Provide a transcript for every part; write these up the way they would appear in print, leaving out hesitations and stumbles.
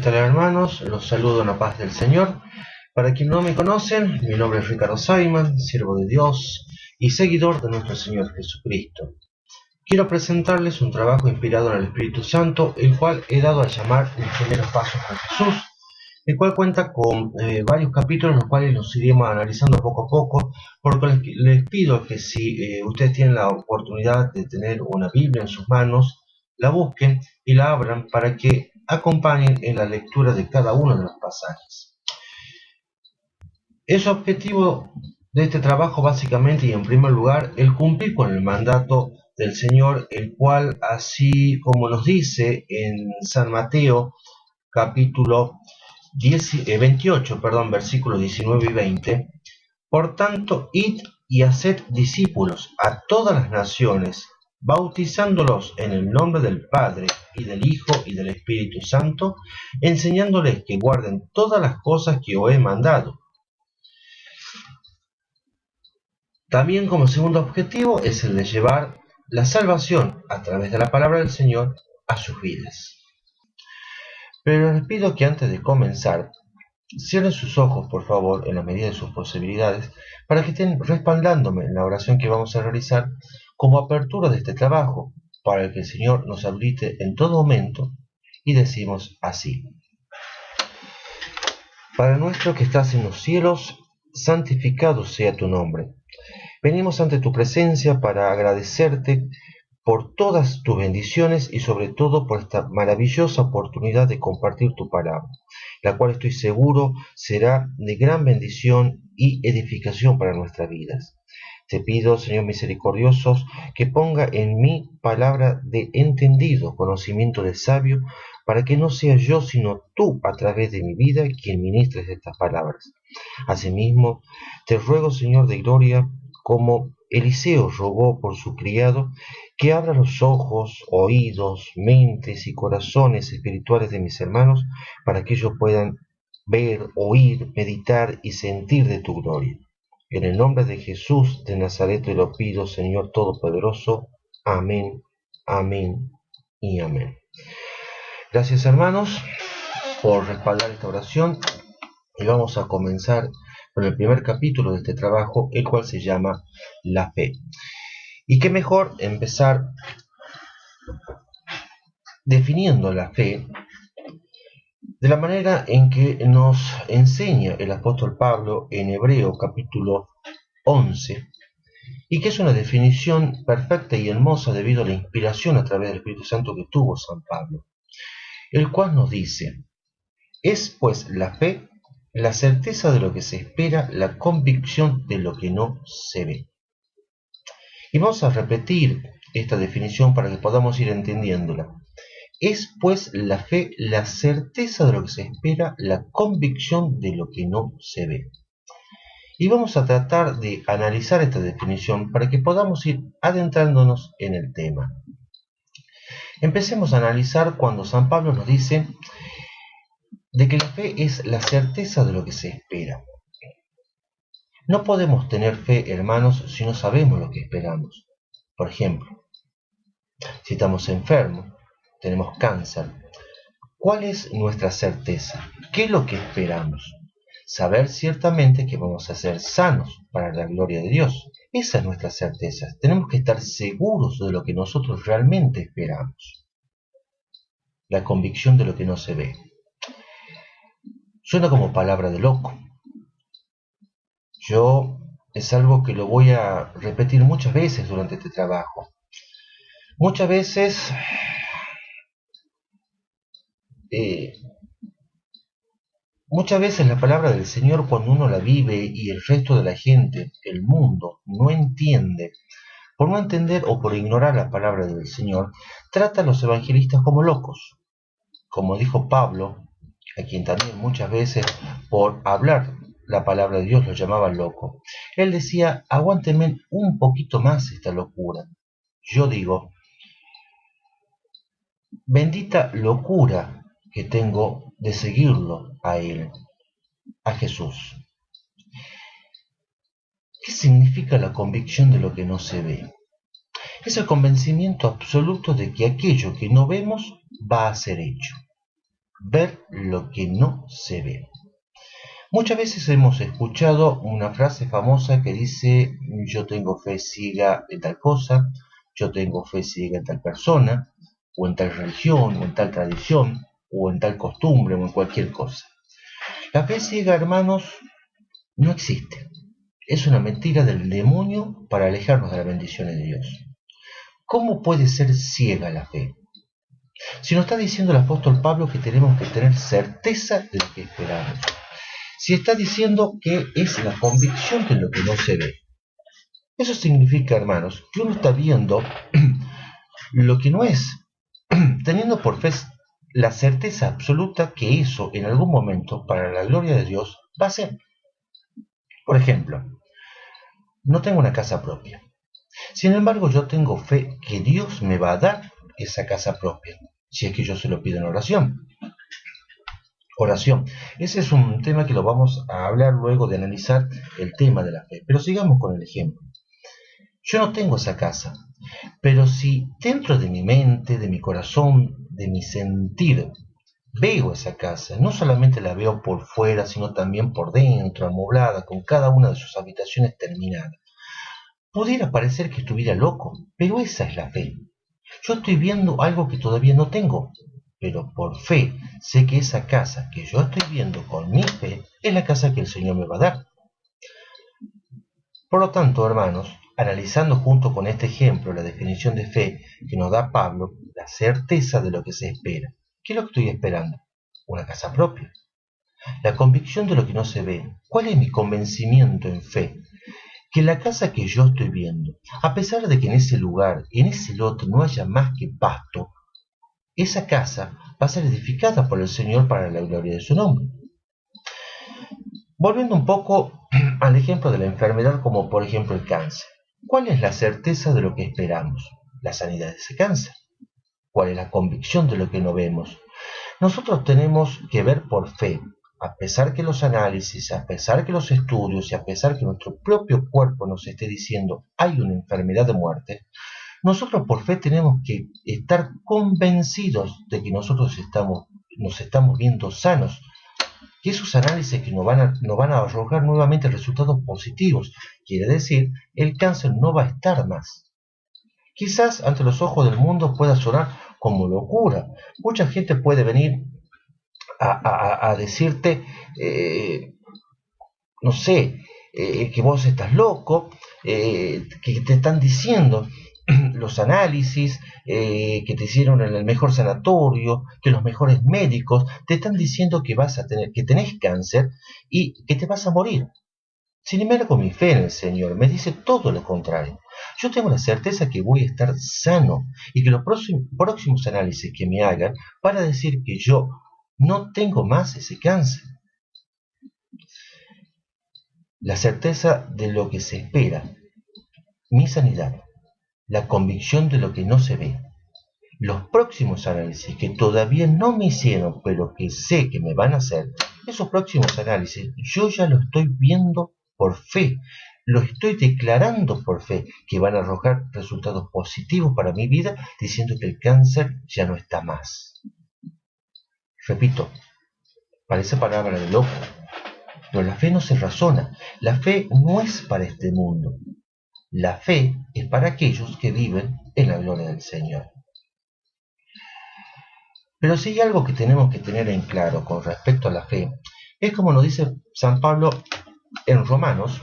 tal, hermanos? Los saludo en la paz del Señor. Para quienes no me conocen, mi nombre es Ricardo Saiman, siervo de Dios y seguidor de nuestro Señor Jesucristo. Quiero presentarles un trabajo inspirado en el Espíritu Santo, el cual he dado a llamar Mis primeros pasos con Jesús, el cual cuenta con varios capítulos, los cuales los iremos analizando poco a poco, porque les pido que si ustedes tienen la oportunidad de tener una Biblia en sus manos, la busquen y la abran para que acompañen en la lectura de cada uno de los pasajes. Es objetivo de este trabajo básicamente y en primer lugar el cumplir con el mandato del Señor, el cual, así como nos dice en San Mateo capítulo 28, versículos 19 y 20, por tanto, id y haced discípulos a todas las naciones, bautizándolos en el nombre del Padre, y del Hijo, y del Espíritu Santo, enseñándoles que guarden todas las cosas que os he mandado. También como segundo objetivo es el de llevar la salvación a través de la palabra del Señor a sus vidas. Pero les pido que antes de comenzar, cierren sus ojos, por favor, en la medida de sus posibilidades, para que estén respaldándome en la oración que vamos a realizar como apertura de este trabajo, para que el Señor nos habilite en todo momento, y decimos así: Padre nuestro que estás en los cielos, santificado sea tu nombre. Venimos ante tu presencia para agradecerte por todas tus bendiciones y sobre todo por esta maravillosa oportunidad de compartir tu palabra, la cual estoy seguro será de gran bendición y edificación para nuestras vidas. Te pido, Señor misericordioso, que ponga en mí palabra de entendido, conocimiento de sabio, para que no sea yo, sino tú, a través de mi vida, quien ministres estas palabras. Asimismo, te ruego, Señor de gloria, como Eliseo rogó por su criado, que abra los ojos, oídos, mentes y corazones espirituales de mis hermanos, para que ellos puedan ver, oír, meditar y sentir de tu gloria. En el nombre de Jesús de Nazaret te lo pido, Señor Todopoderoso. Amén, amén y amén. Gracias, hermanos, por respaldar esta oración, y vamos a comenzar con el primer capítulo de este trabajo, el cual se llama La Fe. Y qué mejor empezar definiendo la fe de la manera en que nos enseña el apóstol Pablo en Hebreo capítulo 11, y que es una definición perfecta y hermosa debido a la inspiración a través del Espíritu Santo que tuvo San Pablo, el cual nos dice: es pues la fe la certeza de lo que se espera, la convicción de lo que no se ve. Y vamos a repetir esta definición para que podamos ir entendiéndola. Es pues la fe la certeza de lo que se espera, la convicción de lo que no se ve. Y vamos a tratar de analizar esta definición para que podamos ir adentrándonos en el tema. Empecemos a analizar cuando San Pablo nos dice de que la fe es la certeza de lo que se espera. No podemos tener fe, hermanos, si no sabemos lo que esperamos. Por ejemplo, si estamos enfermos, tenemos cáncer, ¿cuál es nuestra certeza? ¿Qué es lo que esperamos? Saber ciertamente que vamos a ser sanos para la gloria de Dios. Esa es nuestra certeza. Tenemos que estar seguros de lo que nosotros realmente esperamos. La convicción de lo que no se ve. Suena como palabra de loco. Es algo que lo voy a repetir muchas veces durante este trabajo. Muchas veces la palabra del Señor, cuando uno la vive y el resto de la gente, el mundo, no entiende, por no entender o por ignorar la palabra del Señor, trata a los evangelistas como locos. Como dijo Pablo, a quien también muchas veces por hablar la palabra de Dios lo llamaban loco. Él decía: aguántenme un poquito más esta locura. Yo digo: bendita locura que tengo de seguirlo a Él, a Jesús. ¿Qué significa la convicción de lo que no se ve? Es el convencimiento absoluto de que aquello que no vemos va a ser hecho. ver lo que no se ve. Muchas veces hemos escuchado una frase famosa que dice: yo tengo fe ciega en tal cosa, yo tengo fe ciega en tal persona, o en tal religión, o en tal tradición, o en tal costumbre, o en cualquier cosa. La fe ciega, hermanos, no existe. Es una mentira del demonio para alejarnos de las bendiciones de Dios. ¿Cómo puede ser ciega la fe? Si nos está diciendo el apóstol Pablo que tenemos que tener certeza de lo que esperamos. Si está diciendo que es la convicción de lo que no se ve. Eso significa, hermanos, que uno está viendo lo que no es, teniendo por fe la certeza absoluta que eso en algún momento, para la gloria de Dios, va a ser. Por ejemplo, no tengo una casa propia. Sin embargo, yo tengo fe que Dios me va a dar esa casa propia, si es que yo se lo pido en oración. Oración. Ese es un tema que lo vamos a hablar luego de analizar el tema de la fe. Pero sigamos con el ejemplo. Yo no tengo esa casa, pero si dentro de mi mente, de mi corazón, de mi sentir, veo esa casa, no solamente la veo por fuera, sino también por dentro, amoblada, con cada una de sus habitaciones terminadas. Pudiera parecer que estuviera loco, pero esa es la fe. Yo estoy viendo algo que todavía no tengo, pero por fe sé que esa casa que yo estoy viendo con mi fe es la casa que el Señor me va a dar. Por lo tanto, hermanos, analizando junto con este ejemplo la definición de fe que nos da Pablo, la certeza de lo que se espera. ¿Qué es lo que estoy esperando? Una casa propia. La convicción de lo que no se ve. ¿Cuál es mi convencimiento en fe? Que la casa que yo estoy viendo, a pesar de que en ese lugar, en ese lote no haya más que pasto, esa casa va a ser edificada por el Señor para la gloria de su nombre. Volviendo un poco al ejemplo de la enfermedad, como por ejemplo el cáncer. ¿Cuál es la certeza de lo que esperamos? La sanidad de ese cáncer. ¿Cuál es la convicción de lo que no vemos? Nosotros tenemos que ver por fe, a pesar que los análisis, a pesar que los estudios y a pesar que nuestro propio cuerpo nos esté diciendo hay una enfermedad de muerte, nosotros por fe tenemos que estar convencidos de que nosotros nos estamos viendo sanos, que esos análisis que nos van a arrojar nuevamente resultados positivos. Quiere decir, el cáncer no va a estar más. Quizás ante los ojos del mundo pueda sonar como locura. Mucha gente puede venir a decirte, no sé, que vos estás loco, que te están diciendo los análisis que te hicieron en el mejor sanatorio, que los mejores médicos te están diciendo que vas a tener, que tenés cáncer y que te vas a morir. Sin embargo, mi fe en el Señor me dice todo lo contrario. Yo tengo la certeza que voy a estar sano y que los próximos análisis que me hagan van a decir que yo no tengo más ese cáncer. La certeza de lo que se espera, mi sanidad, la convicción de lo que no se ve. Los próximos análisis que todavía no me hicieron, pero que sé que me van a hacer, esos próximos análisis yo ya lo estoy viendo por fe, lo estoy declarando por fe, que van a arrojar resultados positivos para mi vida, diciendo que el cáncer ya no está más. Repito, parece palabra de loco, pero la fe no se razona, la fe no es para este mundo, la fe es para aquellos que viven en la gloria del Señor. Pero si hay algo que tenemos que tener en claro con respecto a la fe, es como nos dice San Pablo en Romanos,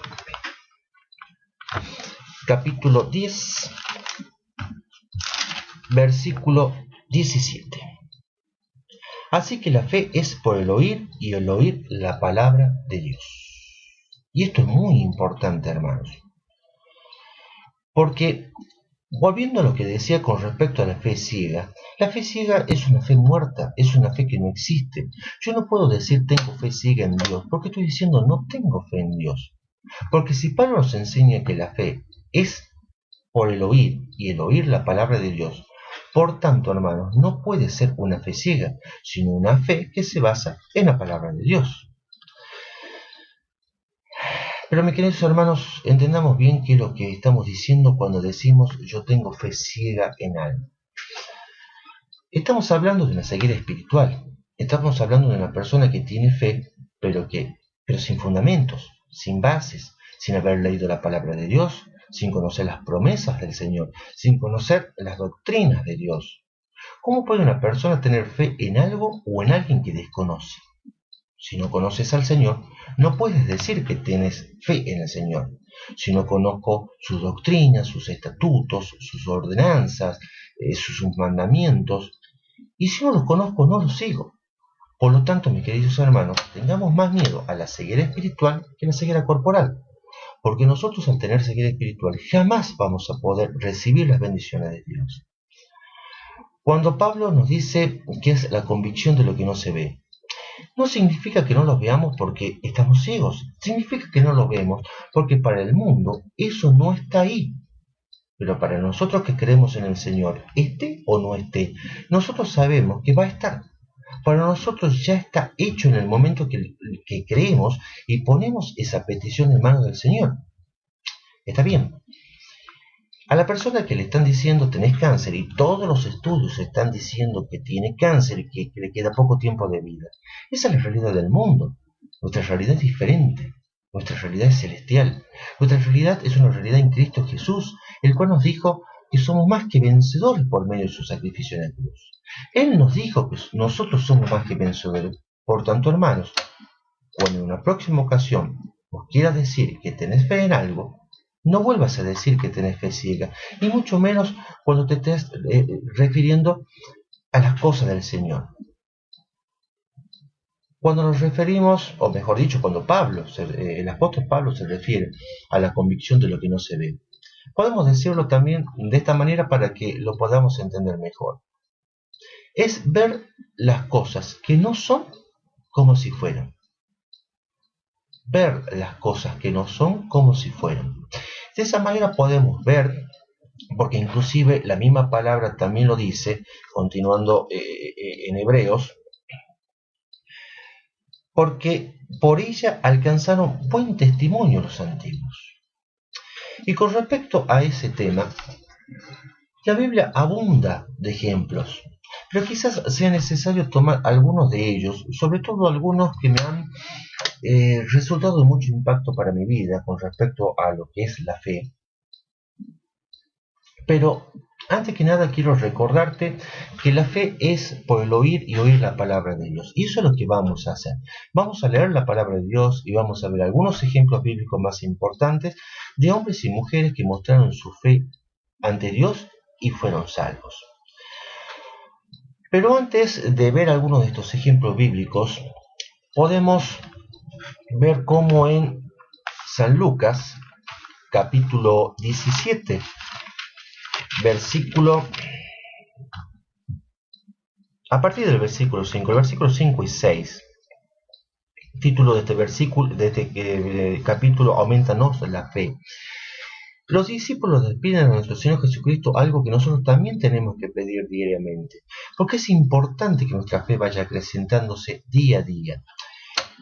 capítulo 10, versículo 17. Así que la fe es por el oír y el oír la palabra de Dios. Y esto es muy importante, hermanos. Porque, volviendo a lo que decía con respecto a la fe ciega es una fe muerta, es una fe que no existe. Yo no puedo decir tengo fe ciega en Dios, porque estoy diciendo no tengo fe en Dios. Porque si Pablo nos enseña que la fe es por el oír y el oír la palabra de Dios, por tanto, hermanos, no puede ser una fe ciega, sino una fe que se basa en la palabra de Dios. Pero mis queridos hermanos, entendamos bien qué es lo que estamos diciendo cuando decimos yo tengo fe ciega en algo. Estamos hablando de una ceguera espiritual. Estamos hablando de una persona que tiene fe, pero sin fundamentos, sin bases, sin haber leído la palabra de Dios, sin conocer las promesas del Señor, sin conocer las doctrinas de Dios. ¿Cómo puede una persona tener fe en algo o en alguien que desconoce? Si no conoces al Señor, no puedes decir que tienes fe en el Señor. Si no conozco sus doctrinas, sus estatutos, sus ordenanzas, sus mandamientos, y si no los conozco, no los sigo. Por lo tanto, mis queridos hermanos, tengamos más miedo a la ceguera espiritual que a la ceguera corporal, porque nosotros al tener ceguera espiritual jamás vamos a poder recibir las bendiciones de Dios. Cuando Pablo nos dice que es la convicción de lo que no se ve, no significa que no lo veamos porque estamos ciegos, significa que no lo vemos porque para el mundo eso no está ahí. Pero para nosotros que creemos en el Señor, esté o no esté, nosotros sabemos que va a estar. Para nosotros ya está hecho en el momento que creemos y ponemos esa petición en manos del Señor. Está bien. A la persona que le están diciendo tenés cáncer y todos los estudios están diciendo que tiene cáncer y que le queda poco tiempo de vida, esa es la realidad del mundo. Nuestra realidad es diferente. Nuestra realidad es celestial. Nuestra realidad es una realidad en Cristo Jesús, el cual nos dijo que somos más que vencedores por medio de su sacrificio en la cruz. Él nos dijo que nosotros somos más que vencedores. Por tanto, hermanos, cuando en una próxima ocasión os quieras decir que tenés fe en algo, no vuelvas a decir que tenés fe ciega, y mucho menos cuando te estés refiriendo a las cosas del Señor. Cuando nos referimos, o mejor dicho, cuando el apóstol Pablo se refiere a la convicción de lo que no se ve, podemos decirlo también de esta manera para que lo podamos entender mejor. Es ver las cosas que no son como si fueran. Ver las cosas que no son como si fueran. De esa manera podemos ver, porque inclusive la misma palabra también lo dice, continuando en Hebreos, porque por ella alcanzaron buen testimonio los antiguos. Y con respecto a ese tema, la Biblia abunda de ejemplos, pero quizás sea necesario tomar algunos de ellos, sobre todo algunos que me han resultado de mucho impacto para mi vida con respecto a lo que es la fe. Pero antes que nada quiero recordarte que la fe es por el oír y oír la palabra de Dios. Y eso es lo que vamos a hacer. Vamos a leer la palabra de Dios y vamos a ver algunos ejemplos bíblicos más importantes de hombres y mujeres que mostraron su fe ante Dios y fueron salvos. Pero antes de ver algunos de estos ejemplos bíblicos, podemos ver cómo en San Lucas, capítulo 17, a partir del versículo 5, el versículo 5 y 6, título de este versículo, de este capítulo, aumentanos la fe. Los discípulos les piden a nuestro Señor Jesucristo algo que nosotros también tenemos que pedir diariamente, porque es importante que nuestra fe vaya acrecentándose día a día.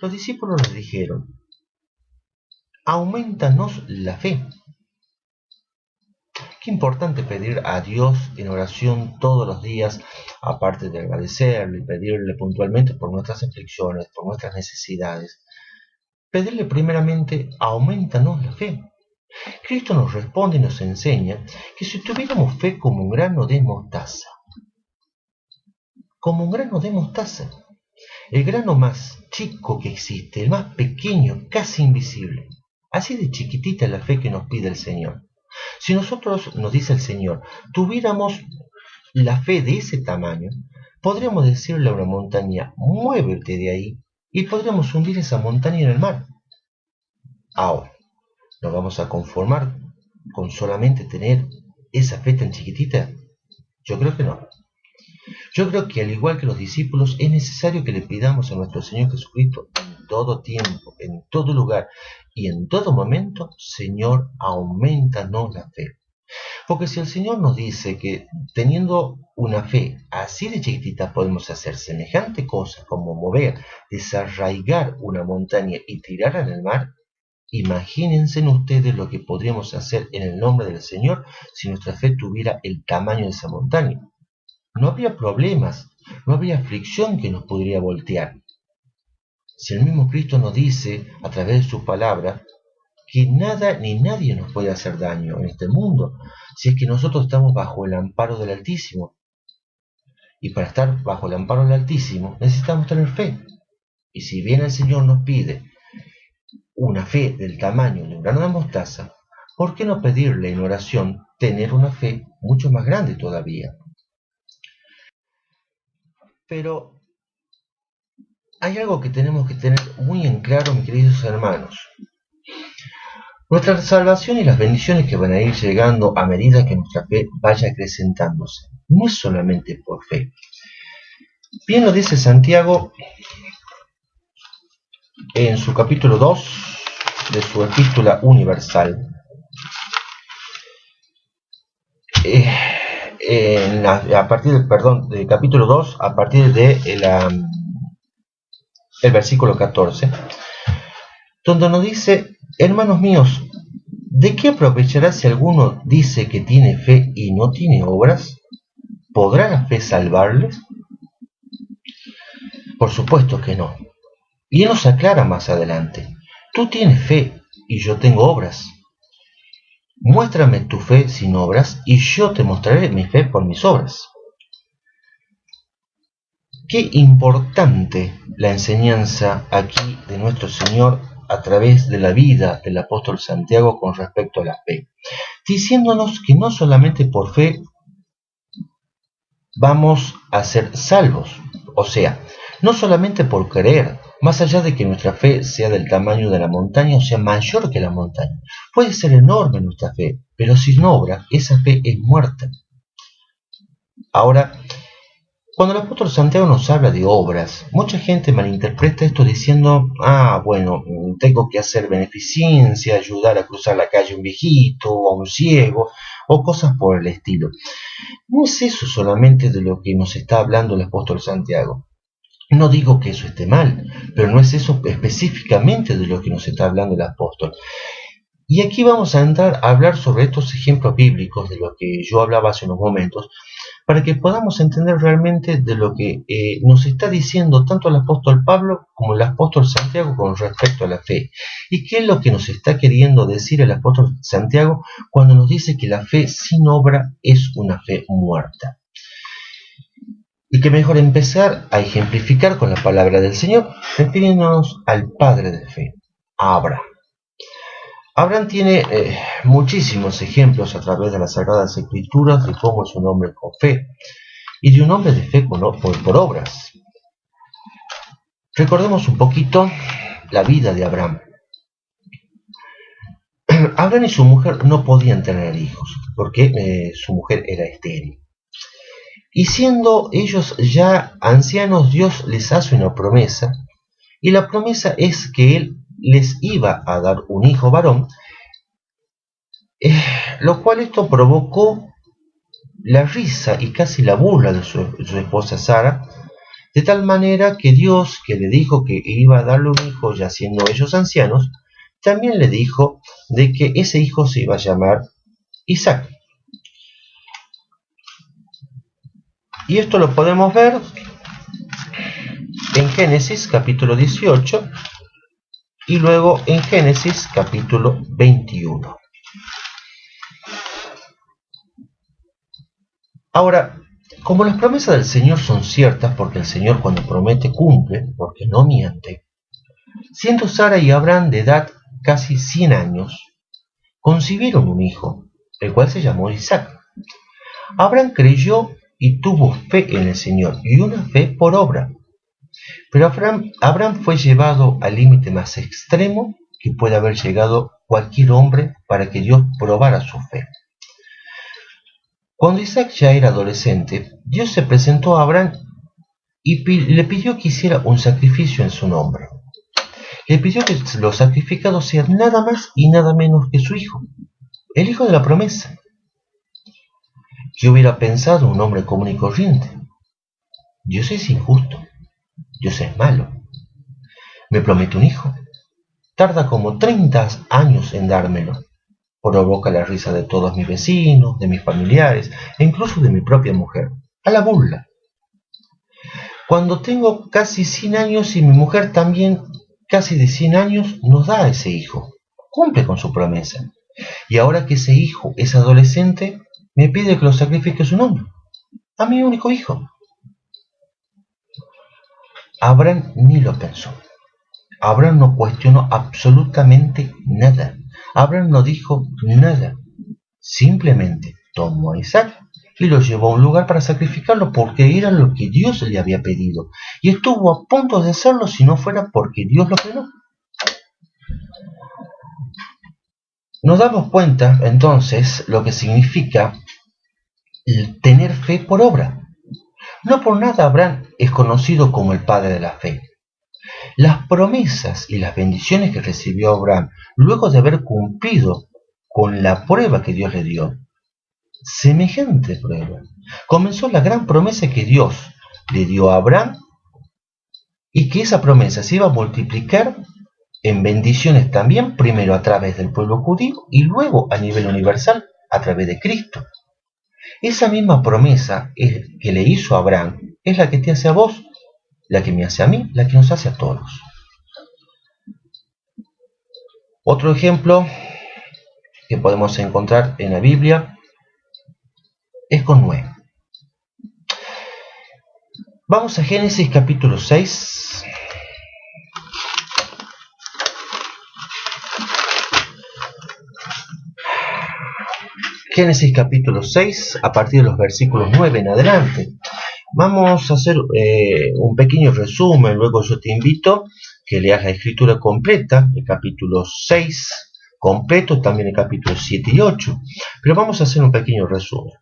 Los discípulos les dijeron, aumentanos la fe. Qué importante pedir a Dios en oración todos los días, aparte de agradecerle y pedirle puntualmente por nuestras aflicciones, por nuestras necesidades. Pedirle primeramente, aumentanos la fe. Cristo nos responde y nos enseña que si tuviéramos fe como un grano de mostaza, el grano más chico que existe, el más pequeño, casi invisible, así de chiquitita es la fe que nos pide el Señor. Si nosotros, nos dice el Señor, tuviéramos la fe de ese tamaño, podríamos decirle a una montaña, muévete de ahí, y podríamos hundir esa montaña en el mar. Ahora, ¿nos vamos a conformar con solamente tener esa fe tan chiquitita? Yo creo que no. Yo creo que al igual que los discípulos, es necesario que le pidamos a nuestro Señor Jesucristo en todo tiempo, en todo lugar y en todo momento, Señor, aumentanos la fe. Porque si el Señor nos dice que teniendo una fe así de chiquitita podemos hacer semejante cosa como mover, desarraigar una montaña y tirarla en el mar, imagínense ustedes lo que podríamos hacer en el nombre del Señor si nuestra fe tuviera el tamaño de esa montaña. no habría problemas, no habría aflicción que nos podría voltear. Si el mismo Cristo nos dice a través de su palabra que nada ni nadie nos puede hacer daño en este mundo, si es que nosotros estamos bajo el amparo del Altísimo. Y para estar bajo el amparo del Altísimo necesitamos tener fe. Y si bien el Señor nos pide una fe del tamaño de un grano de mostaza, ¿por qué no pedirle en oración tener una fe mucho más grande todavía? Pero hay algo que tenemos que tener muy en claro, mis queridos hermanos. Nuestra salvación y las bendiciones que van a ir llegando a medida que nuestra fe vaya acrecentándose, no es solamente por fe. Bien lo dice Santiago en su capítulo 2 de su epístola universal. A partir del capítulo 2, a partir de el versículo 14, donde nos dice: hermanos míos, ¿de qué aprovechará si alguno dice que tiene fe y no tiene obras? ¿Podrá la fe salvarles? Por supuesto que no. Y él nos aclara más adelante: tú tienes fe y yo tengo obras. Muéstrame tu fe sin obras y yo te mostraré mi fe por mis obras. Qué importante la enseñanza aquí de nuestro Señor a través de la vida del apóstol Santiago con respecto a la fe, diciéndonos que no solamente por fe vamos a ser salvos, o sea, no solamente por creer, más allá de que nuestra fe sea del tamaño de la montaña o sea mayor que la montaña. Puede ser enorme nuestra fe, pero sin obra esa fe es muerta. Ahora, cuando el apóstol Santiago nos habla de obras, mucha gente malinterpreta esto diciendo: bueno, tengo que hacer beneficencia, ayudar a cruzar la calle a un viejito, a un ciego, o cosas por el estilo. No es eso solamente de lo que nos está hablando el apóstol Santiago. No digo que eso esté mal, pero no es eso específicamente de lo que nos está hablando el apóstol. Y aquí vamos a entrar a hablar sobre estos ejemplos bíblicos de lo que yo hablaba hace unos momentos, para que podamos entender realmente de lo que nos está diciendo tanto el apóstol Pablo como el apóstol Santiago con respecto a la fe. ¿Y qué es lo que nos está queriendo decir el apóstol Santiago cuando nos dice que la fe sin obra es una fe muerta? Y que mejor empezar a ejemplificar con la palabra del Señor, refiriéndonos al padre de fe, a Abraham. Abraham tiene muchísimos ejemplos a través de las Sagradas Escrituras de cómo es un hombre con fe y de un hombre de fe por obras. Recordemos un poquito la vida de Abraham. Abraham y su mujer no podían tener hijos porque su mujer era estéril. Y siendo ellos ya ancianos, Dios les hace una promesa, y la promesa es que Él les iba a dar un hijo varón, lo cual esto provocó la risa y casi la burla de su esposa Sara, de tal manera que Dios, que le dijo que iba a darle un hijo ya siendo ellos ancianos, también le dijo de que ese hijo se iba a llamar Isaac. Y esto lo podemos ver en Génesis capítulo 18 y luego en Génesis capítulo 21. Ahora, como las promesas del Señor son ciertas, porque el Señor cuando promete cumple, porque no miente, siendo Sara y Abraham de edad casi 100 años, concibieron un hijo, el cual se llamó Isaac. Abraham creyó y tuvo fe en el Señor, y una fe por obra. Pero Abraham fue llevado al límite más extremo que puede haber llegado cualquier hombre para que Dios probara su fe. Cuando Isaac ya era adolescente, Dios se presentó a Abraham y le pidió que hiciera un sacrificio en su nombre. Le pidió que los sacrificados sean nada más y nada menos que su hijo, el hijo de la promesa. Yo hubiera pensado un hombre común y corriente: Dios es injusto, Dios es malo, me promete un hijo, tarda como 30 años en dármelo, provoca la risa de todos mis vecinos, de mis familiares e incluso de mi propia mujer. a la burla. Cuando tengo casi 100 años y mi mujer también casi de 100 años, nos da a ese hijo. Cumple con su promesa. Y ahora que ese hijo es adolescente, me pide que lo sacrifique a su nombre, a mi único hijo. Abraham ni lo pensó. Abraham no cuestionó absolutamente nada. Abraham no dijo nada. Simplemente tomó a Isaac y lo llevó a un lugar para sacrificarlo porque era lo que Dios le había pedido. Y estuvo a punto de hacerlo si no fuera porque Dios lo frenó. Nos damos cuenta entonces lo que significa tener fe por obra. No por nada Abraham es conocido como el padre de la fe. Las promesas y las bendiciones que recibió Abraham luego de haber cumplido con la prueba que Dios le dio, semejante prueba, comenzó la gran promesa que Dios le dio a Abraham y que esa promesa se iba a multiplicar en bendiciones también, primero a través del pueblo judío y luego a nivel universal a través de Cristo. Esa misma promesa que le hizo a Abraham es la que te hace a vos, la que me hace a mí, la que nos hace a todos. Otro ejemplo que podemos encontrar en la Biblia es con Noé. Vamos a Génesis capítulo 6. Génesis capítulo 6, a partir de los versículos 9 en adelante. Vamos a hacer un pequeño resumen, luego yo te invito que leas la escritura completa, el capítulo 6 completo, también el capítulo 7 y 8, pero vamos a hacer un pequeño resumen.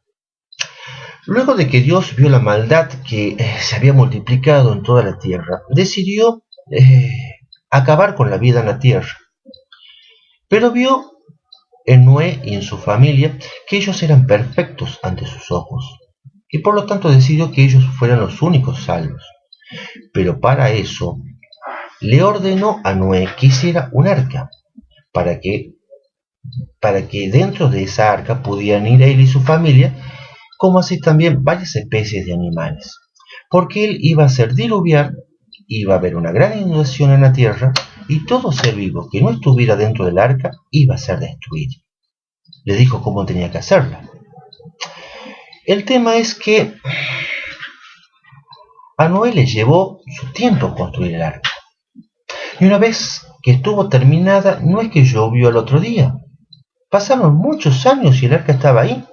Luego de que Dios vio la maldad que se había multiplicado en toda la tierra, decidió acabar con la vida en la tierra, pero vio en Noé y en su familia que ellos eran perfectos ante sus ojos, y por lo tanto decidió que ellos fueran los únicos salvos. Pero para eso le ordenó a Noé que hiciera un arca, para que dentro de esa arca pudieran ir él y su familia, como así también varias especies de animales, porque él iba a hacer diluviar, iba a haber una gran inundación en la tierra, y todo ser vivo que no estuviera dentro del arca iba a ser destruido. Le dijo cómo tenía que hacerla. El tema es que a Noé le llevó su tiempo construir el arca. Y una vez que estuvo terminada, no es que llovió el otro día. Pasaron muchos años y el arca estaba ahí.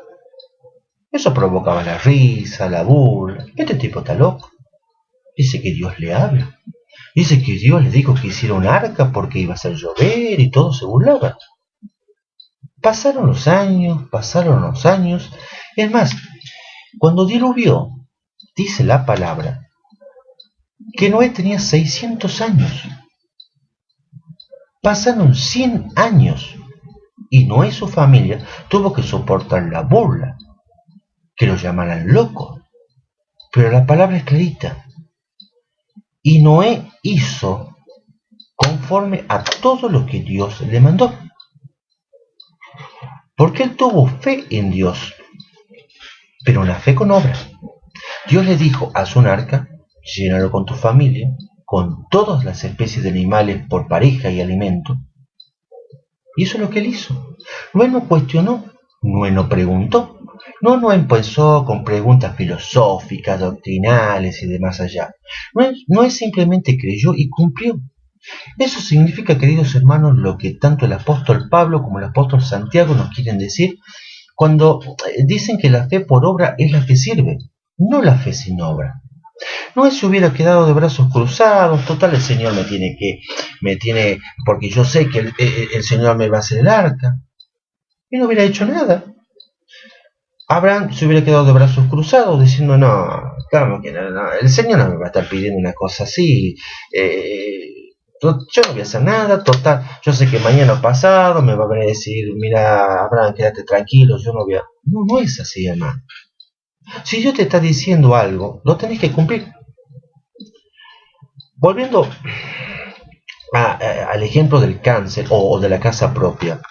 Eso provocaba la risa, la burla. Este tipo está loco. Dice que Dios le habla. Dice que Dios le dijo que hiciera un arca porque iba a hacer llover y todo se burlaba. Pasaron los años. Es más, cuando diluvió, dice la palabra, que Noé tenía 600 años. Pasaron 100 años y Noé y su familia tuvo que soportar la burla, que lo llamaran loco. Pero la palabra es clarita. Y Noé hizo conforme a todo lo que Dios le mandó. Porque él tuvo fe en Dios, pero una fe con obra. Dios le dijo, haz un arca, llénalo con tu familia, con todas las especies de animales por pareja y alimento. Y eso es lo que él hizo. Noé no cuestionó, Noé no preguntó, no empezó con preguntas filosóficas, doctrinales y de más allá. Noé simplemente creyó y cumplió. Eso significa, queridos hermanos, lo que tanto el apóstol Pablo como el apóstol Santiago nos quieren decir cuando dicen que la fe por obra es la que sirve, no la fe sin obra. Noé se hubiera quedado de brazos cruzados, total el Señor me tiene, porque yo sé que el Señor me va a hacer el arca, y no hubiera hecho nada. Abraham se hubiera quedado de brazos cruzados diciendo, no, claro que no, el Señor no me va a estar pidiendo una cosa así, yo no voy a hacer nada, total, yo sé que mañana o pasado me va a venir a decir, mira, Abraham, quédate tranquilo, yo no voy a... No es así, hermano. Si Dios te está diciendo algo, lo tenés que cumplir. Volviendo al ejemplo del cáncer o de la casa propia,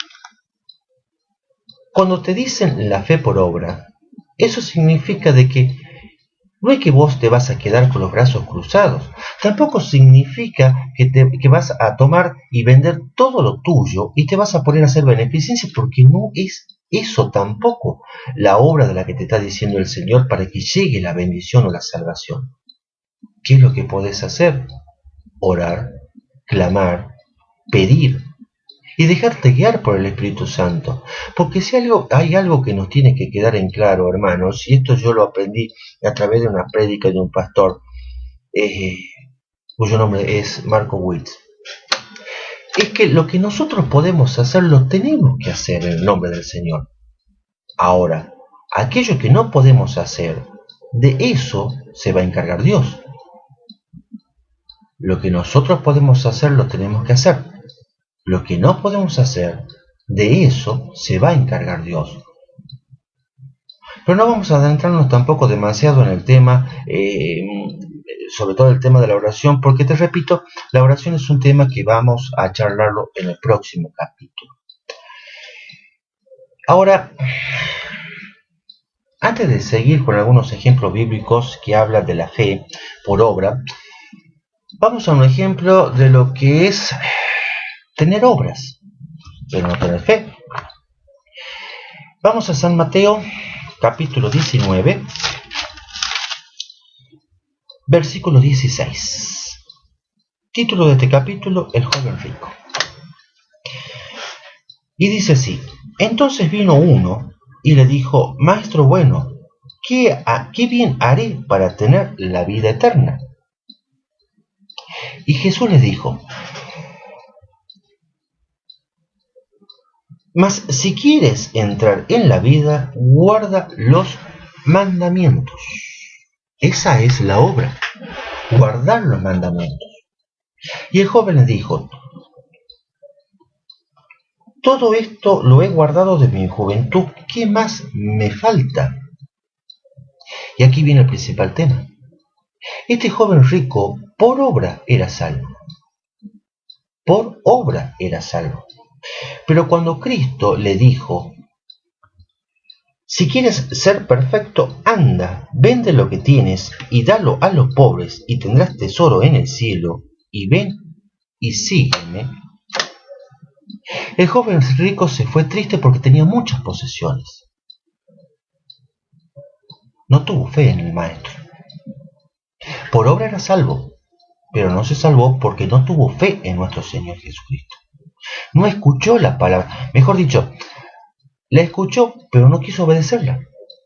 cuando te dicen la fe por obra, eso significa de que no es que vos te vas a quedar con los brazos cruzados. Tampoco significa que vas a tomar y vender todo lo tuyo y te vas a poner a hacer beneficencia, porque no es eso tampoco la obra de la que te está diciendo el Señor para que llegue la bendición o la salvación. ¿Qué es lo que podés hacer? Orar, clamar, pedir y dejarte guiar por el Espíritu Santo. Porque si hay algo que nos tiene que quedar en claro, hermanos, y esto yo lo aprendí a través de una prédica de un pastor, cuyo nombre es Marco Witt, es que lo que nosotros podemos hacer lo tenemos que hacer en el nombre del Señor. Ahora, aquello que no podemos hacer, de eso se va a encargar Dios. Lo que nosotros podemos hacer lo tenemos que hacer. Lo que no podemos hacer, de eso se va a encargar Dios. Pero no vamos a adentrarnos tampoco demasiado en el tema, sobre todo el tema de la oración, porque te repito, la oración es un tema que vamos a charlarlo en el próximo capítulo. Ahora, antes de seguir con algunos ejemplos bíblicos que hablan de la fe por obra, vamos a un ejemplo de lo que es tener obras, pero no tener fe. Vamos a San Mateo, capítulo 19, versículo 16. Título de este capítulo, El joven rico. Y dice así: entonces vino uno y le dijo: Maestro bueno, ¿qué bien haré para tener la vida eterna? Y Jesús le dijo: mas si quieres entrar en la vida, guarda los mandamientos. Esa es la obra, guardar los mandamientos. Y el joven le dijo: todo esto lo he guardado de mi juventud, ¿qué más me falta? Y aquí viene el principal tema. Este joven rico por obra era salvo. Por obra era salvo. Pero cuando Cristo le dijo: si quieres ser perfecto, anda, vende lo que tienes y dalo a los pobres y tendrás tesoro en el cielo, y ven y sígueme, el joven rico se fue triste porque tenía muchas posesiones. No tuvo fe en el Maestro. Por obra era salvo, pero no se salvó porque no tuvo fe en nuestro Señor Jesucristo. No escuchó la palabra, mejor dicho, la escuchó, pero no quiso obedecerla,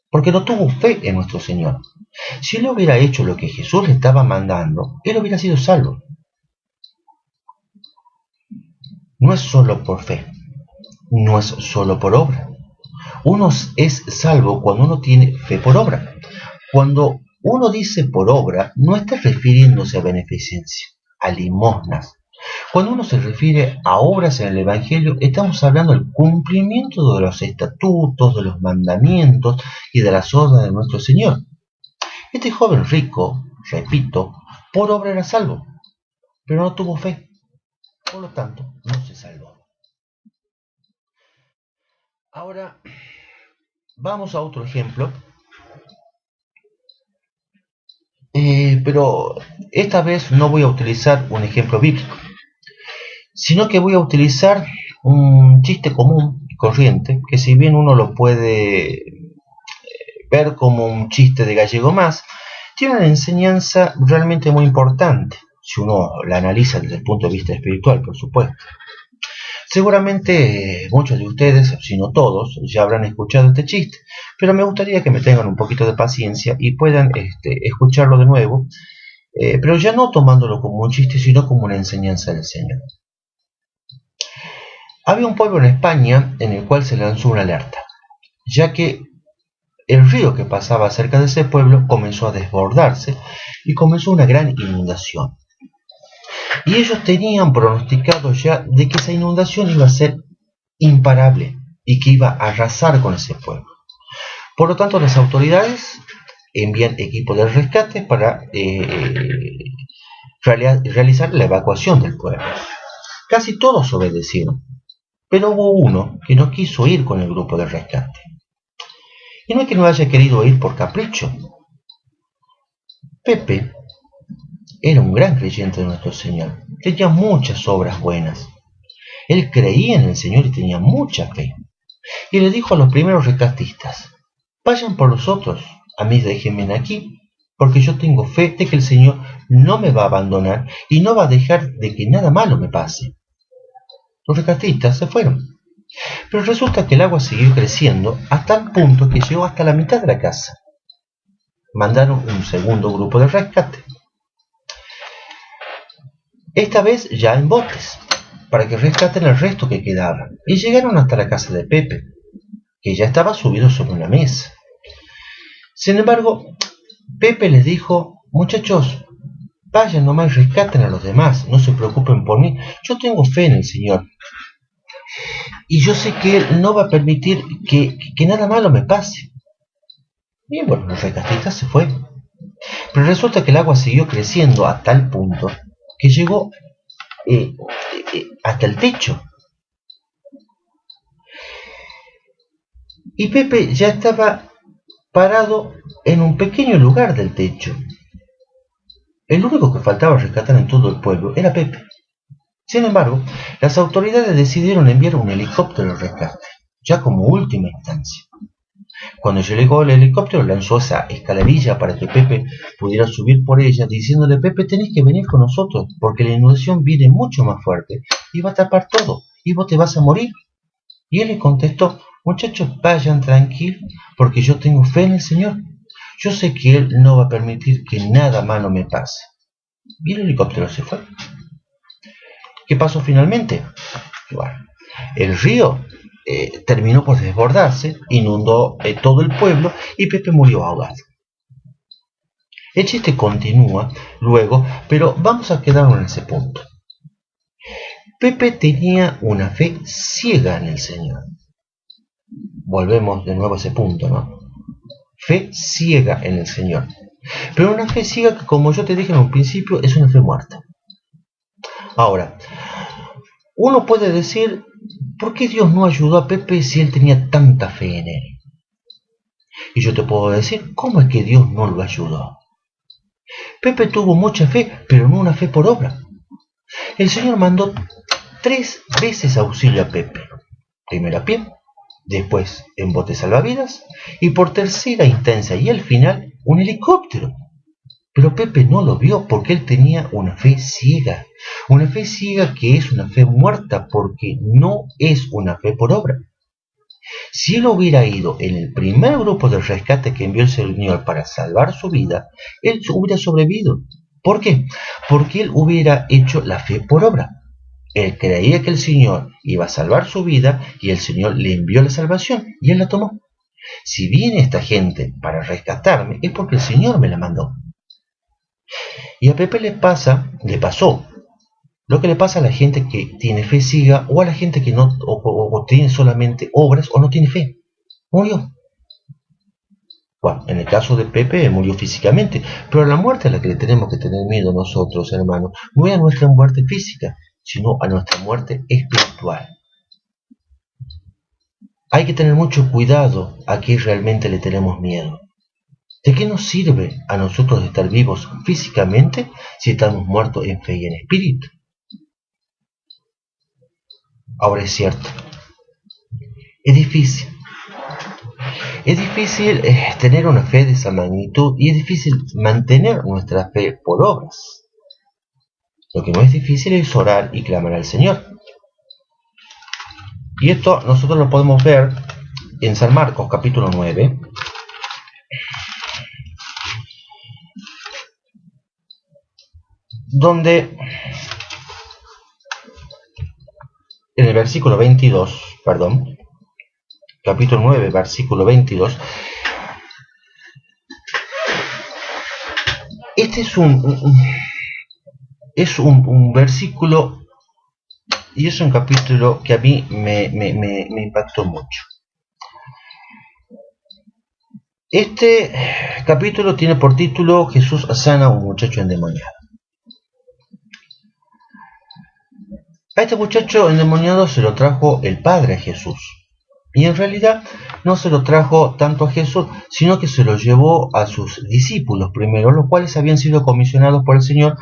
porque no tuvo fe en nuestro Señor. Si él hubiera hecho lo que Jesús le estaba mandando, él hubiera sido salvo. No es solo por fe, no es solo por obra. Uno es salvo cuando uno tiene fe por obra. Cuando uno dice por obra, no está refiriéndose a beneficencia, a limosnas. Cuando uno se refiere a obras en el Evangelio, estamos hablando del cumplimiento de los estatutos, de los mandamientos y de las órdenes de nuestro Señor. Este joven rico, repito, por obra era salvo, pero no tuvo fe. Por lo tanto, no se salvó. Ahora, vamos a otro ejemplo. Pero esta vez no voy a utilizar un ejemplo bíblico, sino que voy a utilizar un chiste común y corriente, que si bien uno lo puede ver como un chiste de gallego más, tiene una enseñanza realmente muy importante, si uno la analiza desde el punto de vista espiritual, por supuesto. Seguramente muchos de ustedes, si no todos, ya habrán escuchado este chiste, pero me gustaría que me tengan un poquito de paciencia y puedan escucharlo de nuevo, pero ya no tomándolo como un chiste, sino como una enseñanza del Señor. Había un pueblo en España en el cual se lanzó una alerta, ya que el río que pasaba cerca de ese pueblo comenzó a desbordarse y comenzó una gran inundación. Y ellos tenían pronosticado ya de que esa inundación iba a ser imparable y que iba a arrasar con ese pueblo. Por lo tanto, las autoridades envían equipos de rescate para realizar la evacuación del pueblo. Casi todos obedecieron, pero hubo uno que no quiso ir con el grupo de rescate. Y no es que no haya querido ir por capricho, Pepe era un gran creyente de nuestro Señor. Tenía muchas obras buenas. Él creía en el Señor y tenía mucha fe. Y le dijo a los primeros rescatistas: vayan por los otros, a mí déjenme aquí, porque yo tengo fe de que el Señor no me va a abandonar y no va a dejar de que nada malo me pase. Los rescatistas se fueron, pero resulta que el agua siguió creciendo hasta el punto que llegó hasta la mitad de la casa. Mandaron un segundo grupo de rescate, esta vez ya en botes, para que rescaten el resto que quedaba, y llegaron hasta la casa de Pepe, que ya estaba subido sobre una mesa. Sin embargo, Pepe les dijo: muchachos, vayan nomás y rescaten a los demás, no se preocupen por mí, yo tengo fe en el Señor. Y yo sé que Él no va a permitir que nada malo me pase. Y bueno, los rescatistas se fueron. Pero resulta que el agua siguió creciendo a tal punto que llegó hasta el techo. Y Pepe ya estaba parado en un pequeño lugar del techo. El único que faltaba rescatar en todo el pueblo era Pepe. Sin embargo, las autoridades decidieron enviar un helicóptero al rescate, ya como última instancia. Cuando llegó el helicóptero, lanzó esa escalerilla para que Pepe pudiera subir por ella, diciéndole: Pepe, tenés que venir con nosotros, porque la inundación viene mucho más fuerte y va a tapar todo, y vos te vas a morir. Y él le contestó: muchachos, vayan tranquilos, porque yo tengo fe en el Señor. Yo sé que Él no va a permitir que nada malo me pase. Y el helicóptero se fue. ¿Qué pasó finalmente? Bueno, el río terminó por desbordarse, inundó todo el pueblo y Pepe murió ahogado. El chiste continúa luego, pero vamos a quedarnos en ese punto. Pepe tenía una fe ciega en el Señor. Volvemos de nuevo a ese punto, ¿no? Fe ciega en el Señor. Pero una fe ciega que, como yo te dije en un principio, es una fe muerta. Ahora, uno puede decir: ¿por qué Dios no ayudó a Pepe si él tenía tanta fe en él? Y yo te puedo decir: ¿cómo es que Dios no lo ayudó? Pepe tuvo mucha fe, pero no una fe por obra. El Señor mandó 3 veces auxilio a Pepe. Primero a pie, después en bote salvavidas y por tercera instancia y al final un helicóptero. Pero Pepe no lo vio porque él tenía una fe ciega que es una fe muerta porque no es una fe por obra. Si él hubiera ido en el primer grupo de rescate que envió el Señor para salvar su vida, él hubiera sobrevivido. ¿Por qué? Porque él hubiera hecho la fe por obra. Él creía que el Señor iba a salvar su vida y el Señor le envió la salvación y él la tomó. Si viene esta gente para rescatarme es porque el Señor me la mandó. Y a Pepe le pasó lo que le pasa a la gente que tiene fe ciega o a la gente que no o tiene solamente obras o no tiene fe. Murió. Bueno, en el caso de Pepe murió físicamente, pero la muerte a la que le tenemos que tener miedo nosotros, hermanos, no es a nuestra muerte física, sino a nuestra muerte espiritual. Hay que tener mucho cuidado a qué realmente le tenemos miedo. ¿De qué nos sirve a nosotros estar vivos físicamente si estamos muertos en fe y en espíritu? Ahora es cierto, es difícil tener una fe de esa magnitud y es difícil mantener nuestra fe por obras. Lo que no es difícil es orar y clamar al Señor. Y esto nosotros lo podemos ver en San Marcos capítulo 9, donde en el versículo 22, capítulo 9, versículo 22, este es un versículo y es un capítulo que a mí me impactó mucho. Este capítulo tiene por título: Jesús sana a un muchacho endemoniado. A este muchacho endemoniado se lo trajo el Padre a Jesús. Y en realidad no se lo trajo tanto a Jesús, sino que se lo llevó a sus discípulos primero, los cuales habían sido comisionados por el Señor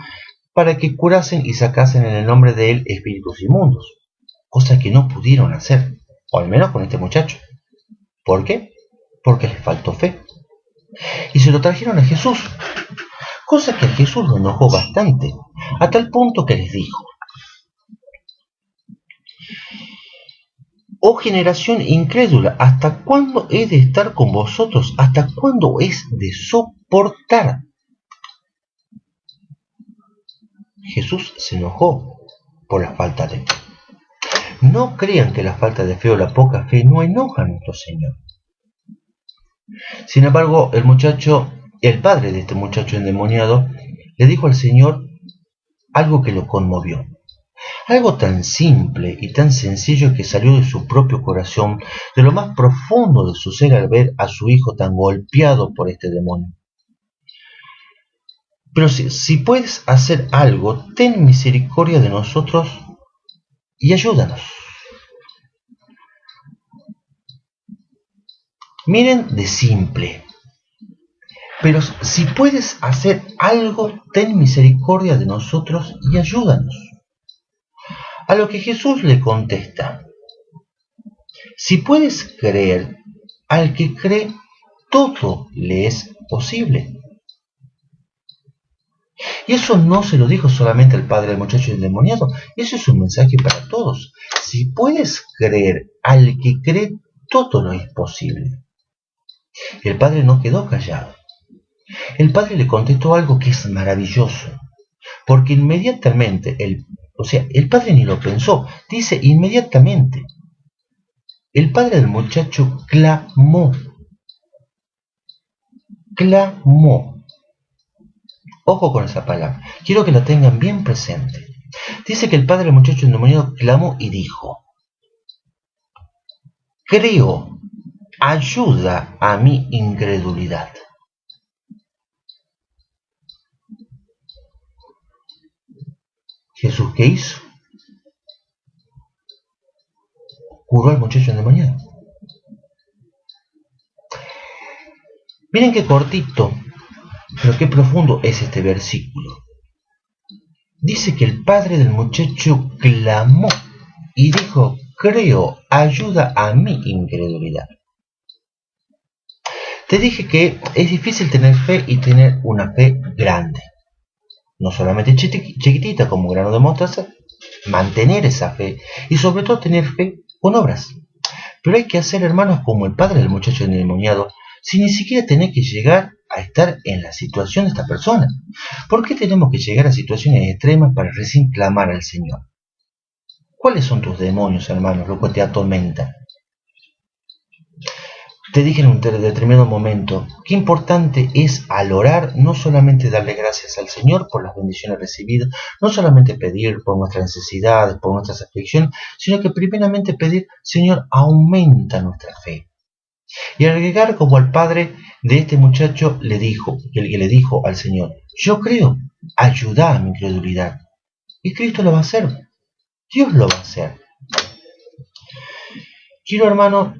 para que curasen y sacasen en el nombre de él espíritus inmundos, cosa que no pudieron hacer, o al menos con este muchacho. ¿Por qué? Porque les faltó fe. Y se lo trajeron a Jesús, cosa que a Jesús lo enojó bastante, a tal punto que les dijo: oh generación incrédula, ¿hasta cuándo he de estar con vosotros? ¿Hasta cuándo es de soportar? Jesús se enojó por la falta de fe. No crean que la falta de fe o la poca fe no enoja a nuestro Señor. Sin embargo, el padre de este muchacho endemoniado, le dijo al Señor algo que lo conmovió. Algo tan simple y tan sencillo que salió de su propio corazón, de lo más profundo de su ser al ver a su hijo tan golpeado por este demonio. Pero si puedes hacer algo, ten misericordia de nosotros y ayúdanos. Miren de simple. Pero si puedes hacer algo, ten misericordia de nosotros y ayúdanos. A lo que Jesús le contesta: si puedes creer, al que cree, todo le es posible. Y eso no se lo dijo solamente al padre del muchacho endemoniado, eso es un mensaje para todos. Si puedes creer, al que cree, todo lo es posible. El padre no quedó callado. El padre le contestó algo que es maravilloso, porque inmediatamente, el padre ni lo pensó, dice inmediatamente, el padre del muchacho clamó. Ojo con esa palabra, quiero que la tengan bien presente. Dice que el padre del muchacho endemoniado clamó y dijo: creo, ayuda a mi incredulidad. ¿Jesús qué hizo? Curó al muchacho endemoniado. Miren qué cortito, pero qué profundo es este versículo. Dice que el padre del muchacho clamó y dijo: creo, ayuda a mi incredulidad. Te dije que es difícil tener fe y tener una fe grande. No solamente chiquitita como un grano de mostaza, mantener esa fe y sobre todo tener fe con obras. Pero hay que hacer, hermanos, como el padre del muchacho endemoniado, sin ni siquiera tener que llegar a estar en la situación de esta persona. ¿Por qué tenemos que llegar a situaciones extremas para recién clamar al Señor? ¿Cuáles son tus demonios, hermanos, lo que te atormenta? Te dije en un determinado momento, qué importante es al orar no solamente darle gracias al Señor por las bendiciones recibidas, no solamente pedir por nuestras necesidades, por nuestras aflicciones, sino que primeramente pedir: Señor, aumenta nuestra fe. Y agregar, como al padre de este muchacho le dijo al Señor: yo creo, ayuda a mi incredulidad. Y Cristo lo va a hacer, Dios lo va a hacer. Quiero, hermano,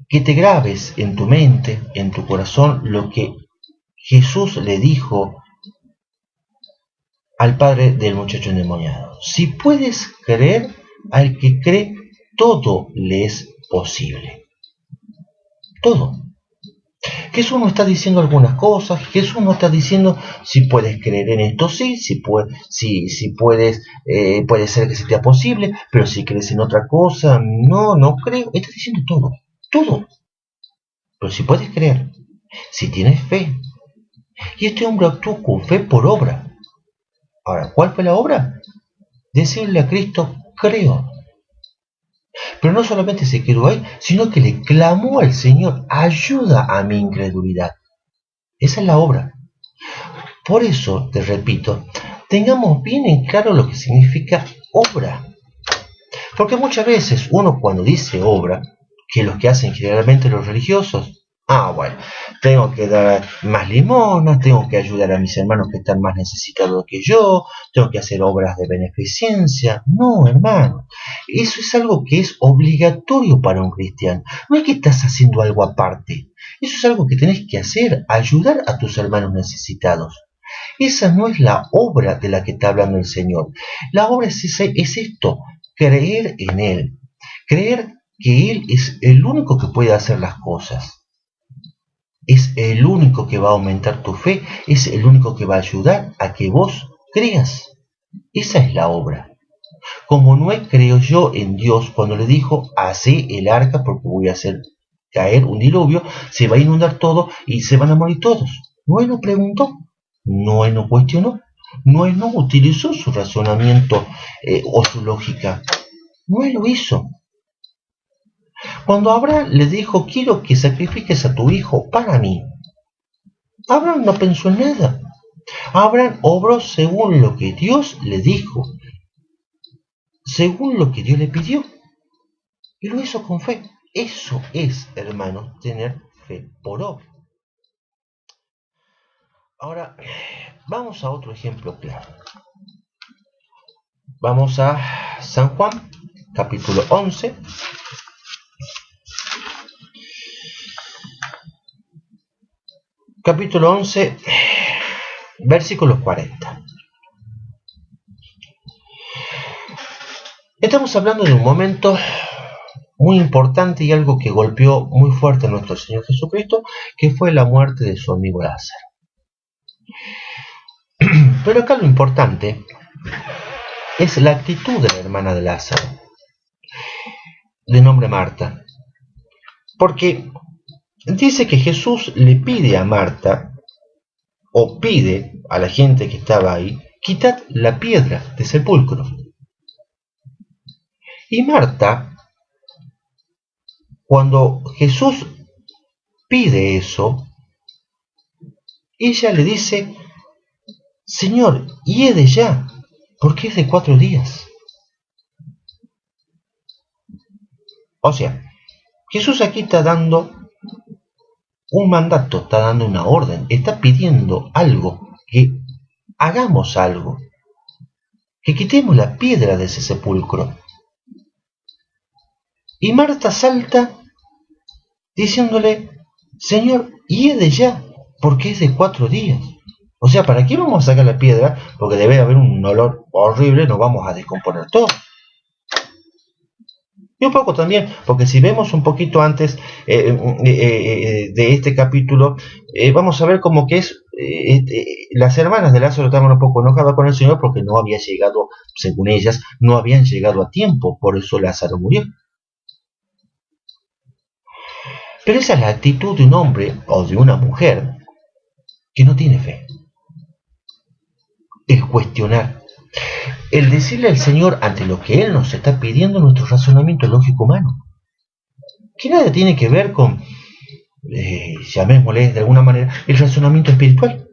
que te grabes en tu mente, en tu corazón, lo que Jesús le dijo al padre del muchacho endemoniado: si puedes creer, al que cree, todo le es posible. Todo. Jesús no está diciendo algunas cosas, Jesús no está diciendo si puedes creer en esto, sí, puede ser que sea posible, pero si crees en otra cosa, no creo. Está diciendo todo. Pero si puedes creer, si tienes fe. Y este hombre actuó con fe por obra. Ahora, ¿cuál fue la obra? Decirle a Cristo: creo. Pero no solamente se quedó ahí, sino que le clamó al Señor: ayuda a mi incredulidad. Esa es la obra. Por eso, te repito, tengamos bien en claro lo que significa obra. Porque muchas veces uno, cuando dice obra, que es lo que hacen generalmente los religiosos, Bueno, tengo que dar más limonas, tengo que ayudar a mis hermanos que están más necesitados que yo, tengo que hacer obras de beneficencia. No, hermano, eso es algo que es obligatorio para un cristiano. No es que estás haciendo algo aparte, eso es algo que tenés que hacer, ayudar a tus hermanos necesitados. Esa no es la obra de la que está hablando el Señor. La obra es esto, creer en Él, creer que Él es el único que puede hacer las cosas. Es el único que va a aumentar tu fe, es el único que va a ayudar a que vos creas. Esa es la obra. Como Noé creyó en Dios cuando le dijo, hacé el arca porque voy a hacer caer un diluvio, se va a inundar todo y se van a morir todos. Noé no preguntó, Noé no cuestionó, Noé no utilizó su razonamiento o su lógica. Noé lo hizo. Cuando Abraham le dijo, quiero que sacrifiques a tu hijo para mí, Abraham no pensó en nada. Abraham obró según lo que Dios le dijo, según lo que Dios le pidió, y lo hizo con fe. Eso es, hermanos, tener fe por obra. Ahora, vamos a otro ejemplo claro. Vamos a San Juan, capítulo 11. Capítulo 11, versículos 40. Estamos hablando de un momento muy importante y algo que golpeó muy fuerte a nuestro Señor Jesucristo, que fue la muerte de su amigo Lázaro. Pero acá lo importante es la actitud de la hermana de Lázaro, de nombre Marta. Porque dice que Jesús le pide a Marta, o pide a la gente que estaba ahí, quitad la piedra del sepulcro. Y Marta, cuando Jesús pide eso, ella le dice, Señor, hiede ya, porque es de 4 días. O sea, Jesús aquí está dando un mandato, está dando una orden, está pidiendo algo, que hagamos algo, que quitemos la piedra de ese sepulcro. Y Marta salta diciéndole, Señor, hiede ya, porque es de 4 días. O sea, ¿para qué vamos a sacar la piedra? Porque debe haber un olor horrible, nos vamos a descomponer todo. Y un poco también, porque si vemos un poquito antes de este capítulo, vamos a ver como que es, las hermanas de Lázaro estaban un poco enojadas con el Señor porque no había llegado, según ellas, no habían llegado a tiempo, por eso Lázaro murió. Pero esa es la actitud de un hombre o de una mujer que no tiene fe. El cuestionar, el decirle al Señor ante lo que Él nos está pidiendo nuestro razonamiento lógico humano, que nada tiene que ver con, llamémosle de alguna manera, el razonamiento espiritual.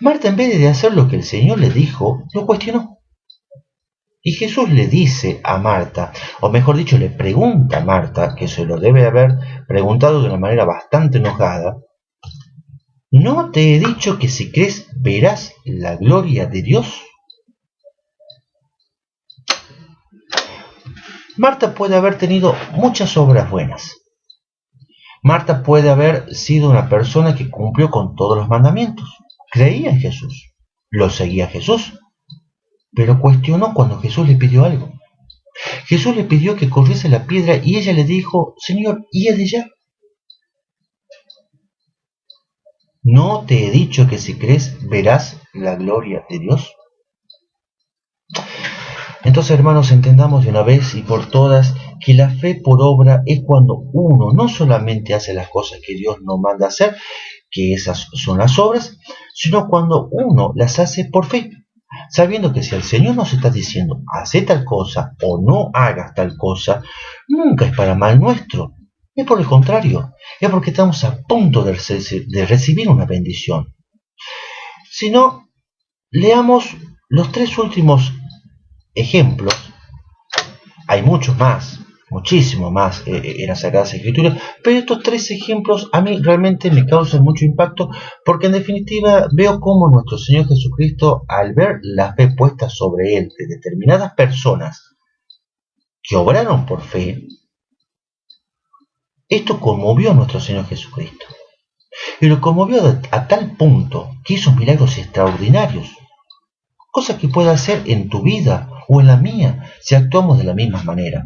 Marta, en vez de hacer lo que el Señor le dijo, lo cuestionó. Y Jesús le dice a Marta, o mejor dicho, le pregunta a Marta, que se lo debe haber preguntado de una manera bastante enojada, ¿no te he dicho que si crees verás la gloria de Dios? Marta puede haber tenido muchas obras buenas. Marta puede haber sido una persona que cumplió con todos los mandamientos. Creía en Jesús, lo seguía a Jesús, pero cuestionó cuando Jesús le pidió algo. Jesús le pidió que corriese la piedra y ella le dijo, Señor, hiede ya. ¿No te he dicho que si crees verás la gloria de Dios? Entonces, hermanos, entendamos de una vez y por todas que la fe por obra es cuando uno no solamente hace las cosas que Dios nos manda hacer, que esas son las obras, sino cuando uno las hace por fe, sabiendo que si el Señor nos está diciendo, hace tal cosa o no hagas tal cosa, nunca es para mal nuestro, es por el contrario, es porque estamos a punto de recibir una bendición. Si no, leamos los 3 últimos ejemplos, hay muchos más, muchísimo más en las Sagradas Escrituras, pero estos tres ejemplos a mí realmente me causan mucho impacto, porque en definitiva veo cómo nuestro Señor Jesucristo, al ver la fe puesta sobre Él de determinadas personas que obraron por fe, esto conmovió a nuestro Señor Jesucristo. Y lo conmovió a tal punto que hizo milagros extraordinarios, cosas que puede hacer en tu vida o en la mía si actuamos de la misma manera,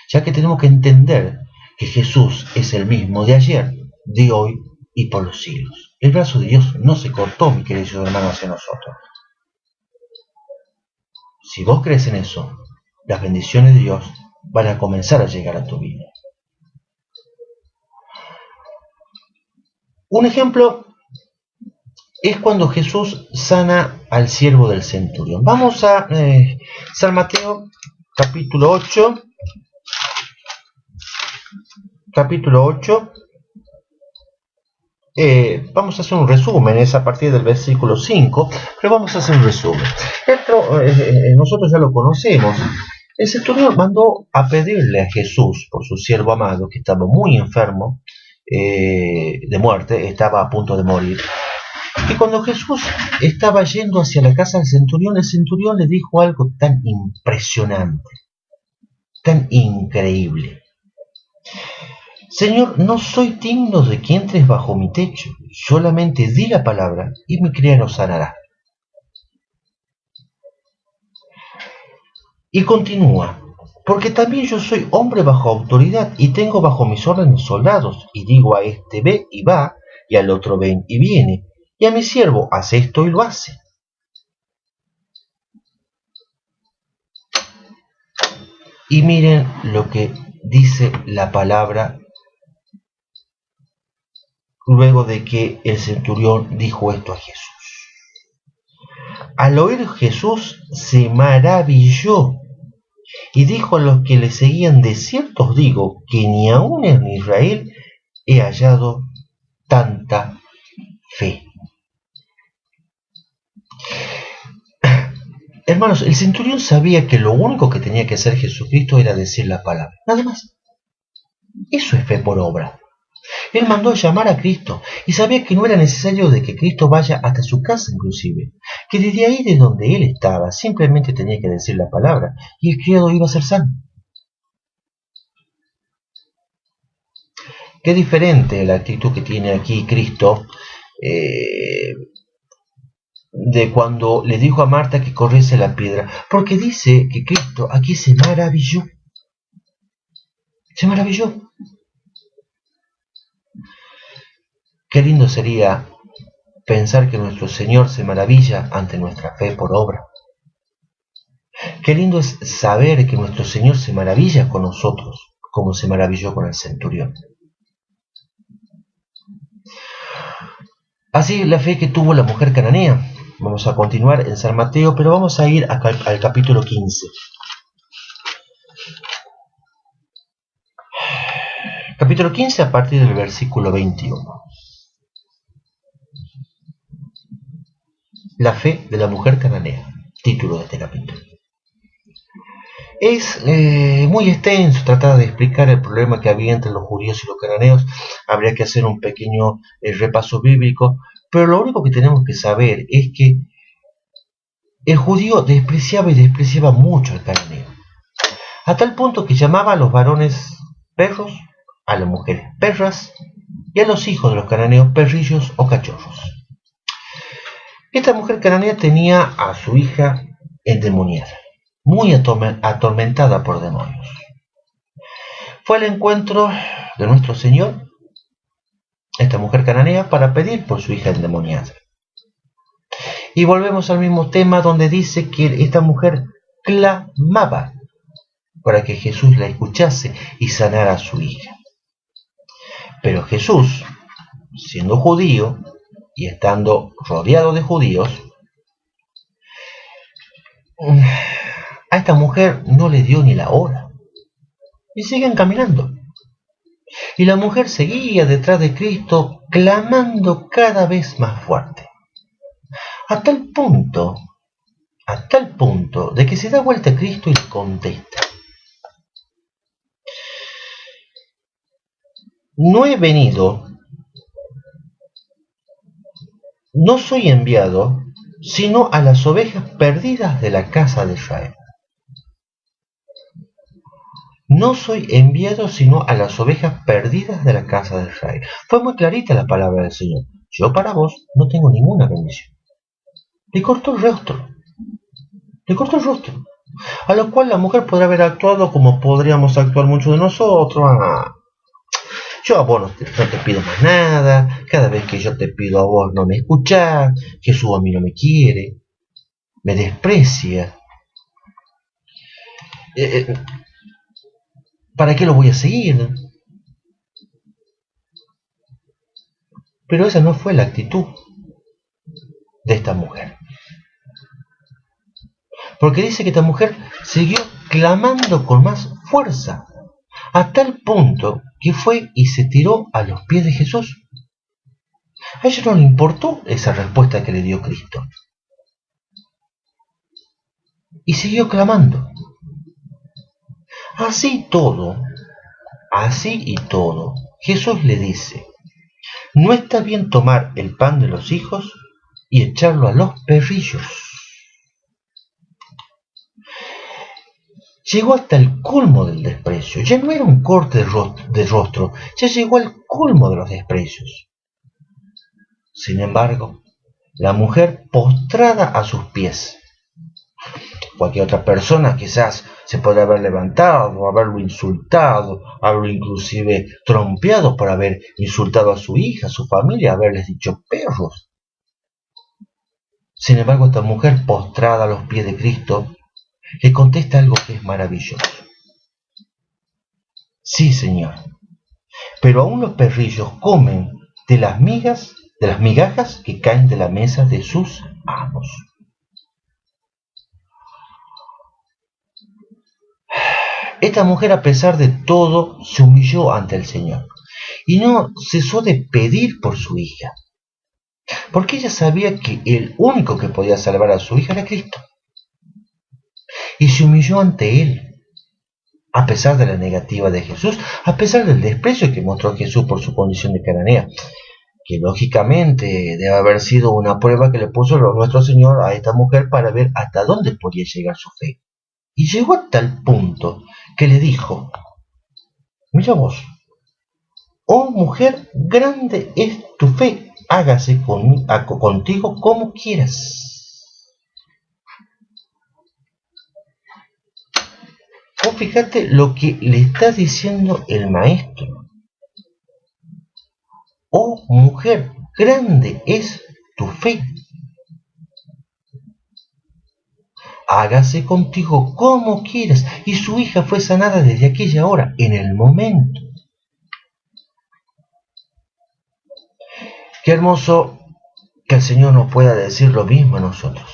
ya que tenemos que entender que Jesús es el mismo de ayer, de hoy y por los siglos. El brazo de Dios no se cortó, mi querido hermano, hacia nosotros. Si vos crees en eso, las bendiciones de Dios van a comenzar a llegar a tu vida. Un ejemplo es cuando Jesús sana al siervo del centurión. Vamos a San Mateo, capítulo 8. Capítulo 8. Vamos a hacer un resumen, es a partir del versículo 5, pero vamos a hacer un resumen. Esto nosotros ya lo conocemos. El centurión mandó a pedirle a Jesús por su siervo amado, que estaba muy enfermo de muerte, estaba a punto de morir. Y cuando Jesús estaba yendo hacia la casa del centurión, el centurión le dijo algo tan impresionante, tan increíble. Señor, no soy digno de que entres bajo mi techo, solamente di la palabra y mi criado sanará. Y continúa, porque también yo soy hombre bajo autoridad y tengo bajo mis órdenes soldados, y digo a este ve y va, y al otro ven y viene, y a mi siervo hace esto y lo hace. Y miren lo que dice la palabra luego de que el centurión dijo esto a Jesús. Al oír Jesús se maravilló y dijo a los que le seguían: de cierto os digo que ni aun en Israel he hallado tanta fe. Hermanos, el centurión sabía que lo único que tenía que hacer Jesucristo era decir la palabra, nada más. Eso es fe por obra. Él mandó a llamar a Cristo y sabía que no era necesario de que Cristo vaya hasta su casa inclusive, que desde ahí de donde él estaba simplemente tenía que decir la palabra y el criado iba a ser sano. Qué diferente la actitud que tiene aquí Cristo de cuando le dijo a Marta que corriese la piedra, porque dice que Cristo aquí se maravilló. Se maravilló. Qué lindo sería pensar que nuestro Señor se maravilla ante nuestra fe por obra. Qué lindo es saber que nuestro Señor se maravilla con nosotros, como se maravilló con el centurión. Así la fe que tuvo la mujer cananea. Vamos a continuar en San Mateo, pero vamos a ir al capítulo 15. Capítulo 15 a partir del versículo 21. La fe de la mujer cananea, título de este capítulo. Es muy extenso tratar de explicar el problema que había entre los judíos y los cananeos. Habría que hacer un pequeño repaso bíblico, pero lo único que tenemos que saber es que el judío despreciaba y despreciaba mucho al cananeo, a tal punto que llamaba a los varones perros, a las mujeres perras y a los hijos de los cananeos perrillos o cachorros. Esta mujer cananea tenía a su hija endemoniada, muy atormentada por demonios. Fue al encuentro de nuestro Señor, esta mujer cananea, para pedir por su hija endemoniada. Y volvemos al mismo tema donde dice que esta mujer clamaba para que Jesús la escuchase y sanara a su hija. Pero Jesús, siendo judío y estando rodeado de judíos, a esta mujer no le dio ni la hora. Y siguen caminando. Y la mujer seguía detrás de Cristo, clamando cada vez más fuerte. A tal punto de que se da vuelta a Cristo y le contesta. no he venido, no soy enviado, sino a las ovejas perdidas de la casa de Israel. No soy enviado sino a las ovejas perdidas de la casa de Israel. Fue muy clarita la palabra del Señor. Yo para vos no tengo ninguna bendición. Le cortó el rostro. Le cortó el rostro. A lo cual la mujer podrá haber actuado como podríamos actuar muchos de nosotros. Yo a vos no te pido más nada. Cada vez que yo te pido a vos no me escuchás. Jesús a mí no me quiere. Me desprecia. ¿Para qué lo voy a seguir? Pero esa no fue la actitud de esta mujer. Porque dice que esta mujer siguió clamando con más fuerza, a tal punto que fue y se tiró a los pies de Jesús. A ella no le importó esa respuesta que le dio Cristo. Y siguió clamando. Así y todo, Jesús le dice, no está bien tomar el pan de los hijos y echarlo a los perrillos. Llegó hasta el colmo del desprecio. Ya no era un corte de rostro, ya llegó al colmo de los desprecios. Sin embargo, la mujer postrada a sus pies. Cualquier otra persona quizás se podría haber levantado, haberlo insultado, haberlo inclusive trompeado por haber insultado a su hija, a su familia, haberles dicho perros. Sin embargo, esta mujer postrada a los pies de Cristo le contesta algo que es maravilloso. Sí, Señor, pero aún los perrillos comen de las migajas que caen de la mesa de sus amos. Esta mujer, a pesar de todo, se humilló ante el Señor y no cesó de pedir por su hija, porque ella sabía que el único que podía salvar a su hija era Cristo. Y se humilló ante él, a pesar de la negativa de Jesús, a pesar del desprecio que mostró Jesús por su condición de cananea, que lógicamente debe haber sido una prueba que le puso nuestro Señor a esta mujer para ver hasta dónde podía llegar su fe. Y llegó a tal punto que le dijo, mira vos, oh mujer, grande es tu fe, hágase contigo como quieras. Vos fíjate lo que le está diciendo el maestro. Oh mujer, grande es tu fe. Hágase contigo como quieras. Y su hija fue sanada desde aquella hora, en el momento. Qué hermoso que el Señor nos pueda decir lo mismo a nosotros.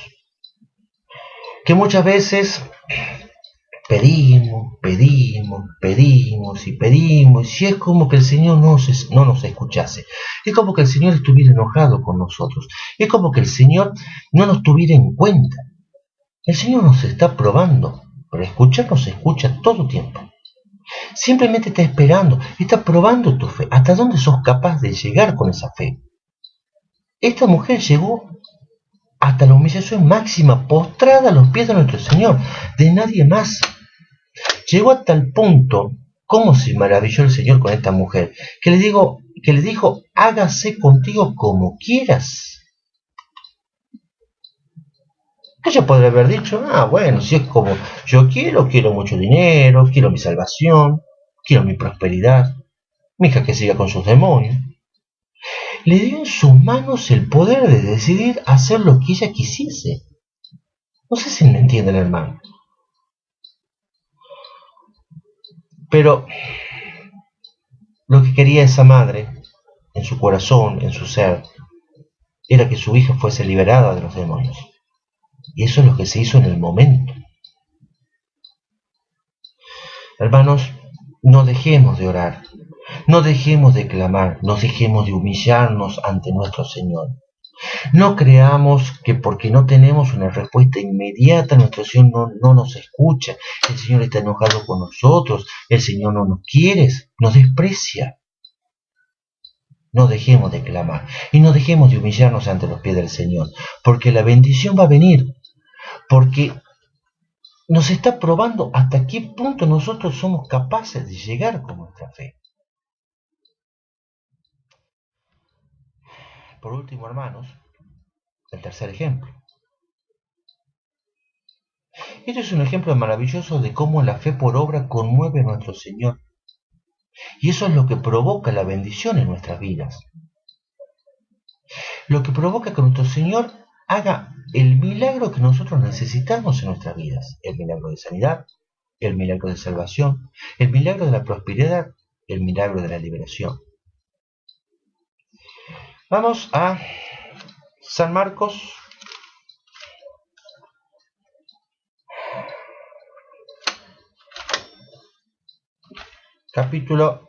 Que muchas veces pedimos, y es como que el Señor no nos escuchase. Es como que el Señor estuviera enojado con nosotros. Es como que el Señor no nos tuviera en cuenta. El Señor nos está probando, pero escuchar nos escucha todo tiempo. Simplemente está esperando, está probando tu fe. ¿Hasta dónde sos capaz de llegar con esa fe? Esta mujer llegó hasta la humillación máxima, postrada a los pies de nuestro Señor, de nadie más. Llegó hasta el punto, cómo se maravilló el Señor con esta mujer, que le dijo, hágase contigo como quieras. Ella podría haber dicho, bueno, si es como yo quiero mucho dinero, quiero mi salvación, quiero mi prosperidad, mi hija que siga con sus demonios. Le dio en sus manos el poder de decidir hacer lo que ella quisiese. No sé si me entienden, hermano. Pero lo que quería esa madre, en su corazón, en su ser, era que su hija fuese liberada de los demonios. Y eso es lo que se hizo en el momento. Hermanos, no dejemos de orar, no dejemos de clamar, no dejemos de humillarnos ante nuestro Señor. No creamos que porque no tenemos una respuesta inmediata, nuestro Señor no nos escucha, el Señor está enojado con nosotros, el Señor no nos quiere, nos desprecia. no dejemos de clamar y no dejemos de humillarnos ante los pies del Señor, porque la bendición va a venir, porque nos está probando hasta qué punto nosotros somos capaces de llegar con nuestra fe. Por último, hermanos, el tercer ejemplo. Este es un ejemplo maravilloso de cómo la fe por obra conmueve a nuestro Señor. Y eso es lo que provoca la bendición en nuestras vidas. Lo que provoca que nuestro Señor haga el milagro que nosotros necesitamos en nuestras vidas. El milagro de sanidad, el milagro de salvación, el milagro de la prosperidad, el milagro de la liberación. Vamos a San Marcos, capítulo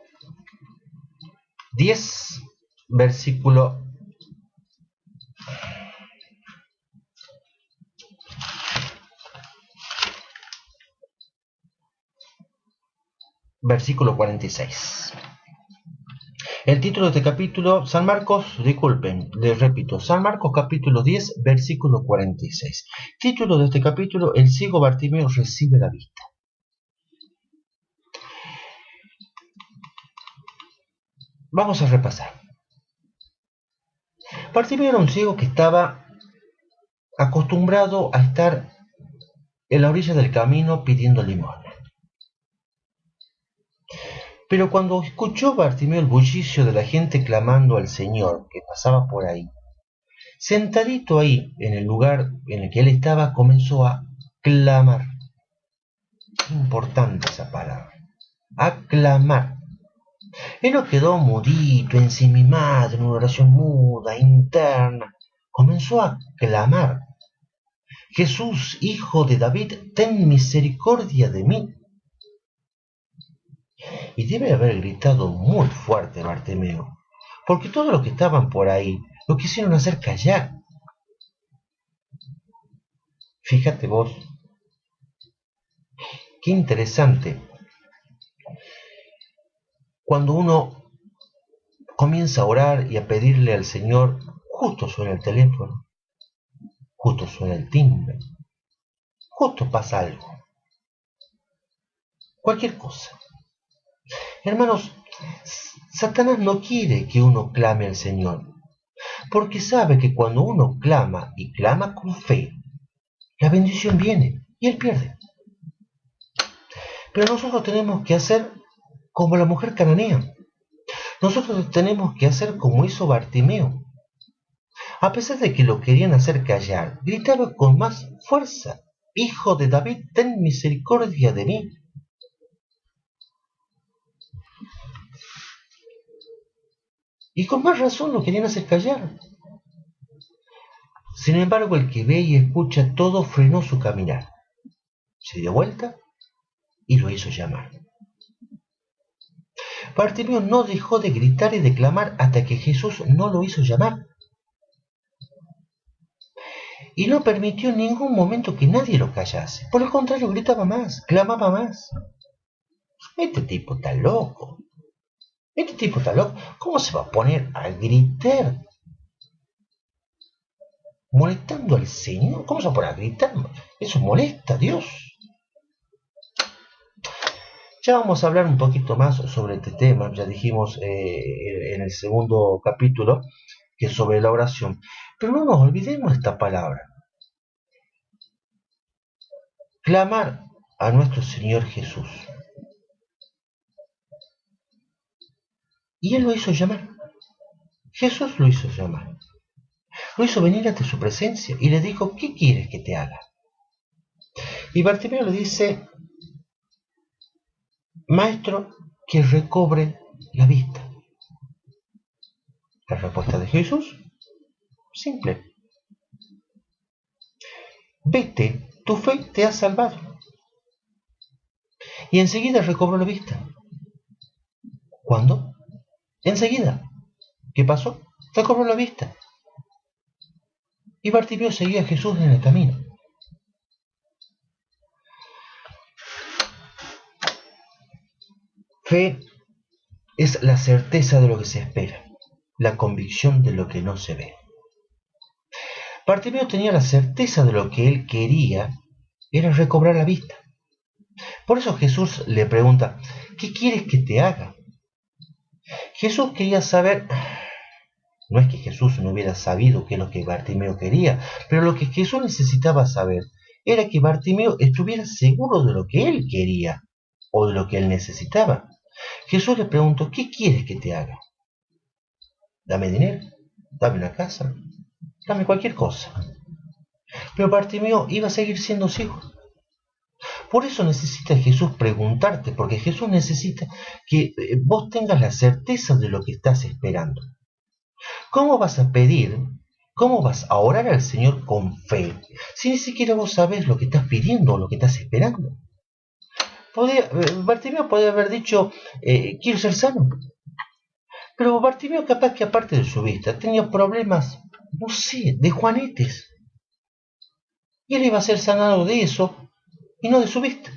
10, versículo 46. El título de este capítulo, San Marcos, disculpen, les repito, San Marcos capítulo 10, versículo 46. Título de este capítulo, el ciego Bartimeo recibe la vista. Vamos a repasar. Bartimeo era un ciego que estaba acostumbrado a estar en la orilla del camino pidiendo limosna. Pero cuando escuchó Bartimeo el bullicio de la gente clamando al Señor que pasaba por ahí, sentadito ahí en el lugar en el que él estaba, comenzó a clamar. Importante esa palabra. A clamar. Él no quedó mudito, ensimismado, en una oración muda, interna. Comenzó a clamar. Jesús, hijo de David, ten misericordia de mí. Y debe haber gritado muy fuerte Bartimeo, porque todos los que estaban por ahí lo quisieron hacer callar. Fíjate vos, qué interesante. Cuando uno comienza a orar y a pedirle al Señor, justo suena el teléfono, justo suena el timbre, justo pasa algo, cualquier cosa. Hermanos, Satanás no quiere que uno clame al Señor, porque sabe que cuando uno clama y clama con fe, la bendición viene y él pierde. Pero nosotros tenemos que hacer como la mujer cananea. Nosotros tenemos que hacer como hizo Bartimeo. A pesar de que lo querían hacer callar, gritaba con más fuerza: Hijo de David, ten misericordia de mí. Y con más razón lo querían hacer callar. Sin embargo, el que ve y escucha todo frenó su caminar. Se dio vuelta y lo hizo llamar. Bartimeo no dejó de gritar y de clamar hasta que Jesús no lo hizo llamar. Y no permitió en ningún momento que nadie lo callase. Por el contrario, gritaba más, clamaba más. Este tipo está loco. Este tipo está loco. ¿Cómo se va a poner a gritar? Molestando al Señor. ¿Cómo se va a poner a gritar? Eso molesta a Dios. Ya vamos a hablar un poquito más sobre este tema. Ya dijimos en el segundo capítulo que es sobre la oración. Pero no nos olvidemos esta palabra. Clamar a nuestro Señor Jesús. Y Él lo hizo llamar. Jesús lo hizo llamar. Lo hizo venir ante su presencia y le dijo: ¿qué quieres que te haga? Y Bartimeo le dice: Maestro, que recobre la vista. La respuesta de Jesús, simple: vete, tu fe te ha salvado. Y enseguida recobró la vista. ¿Cuándo? Enseguida. ¿Qué pasó? Recobró la vista. Y Bartimeo seguía a Jesús en el camino. Fe es la certeza de lo que se espera. la convicción de lo que no se ve. Bartimeo tenía la certeza de lo que él quería, era recobrar la vista. Por eso Jesús le pregunta, ¿qué quieres que te haga? Jesús quería saber, no es que Jesús no hubiera sabido qué es lo que Bartimeo quería, pero lo que Jesús necesitaba saber era que Bartimeo estuviera seguro de lo que él quería o de lo que él necesitaba. Jesús le preguntó, ¿qué quieres que te haga? Dame dinero, dame una casa, dame cualquier cosa. Pero Bartimeo iba a seguir siendo ciego. Por eso necesita Jesús preguntarte, porque Jesús necesita que vos tengas la certeza de lo que estás esperando. ¿Cómo vas a pedir, cómo vas a orar al Señor con fe, si ni siquiera vos sabés lo que estás pidiendo o lo que estás esperando? Bartimeo podría haber dicho, quiero ser sano. Pero Bartimeo capaz que aparte de su vista tenía problemas, no sé, de juanetes. Y él iba a ser sanado de eso y no de su vista.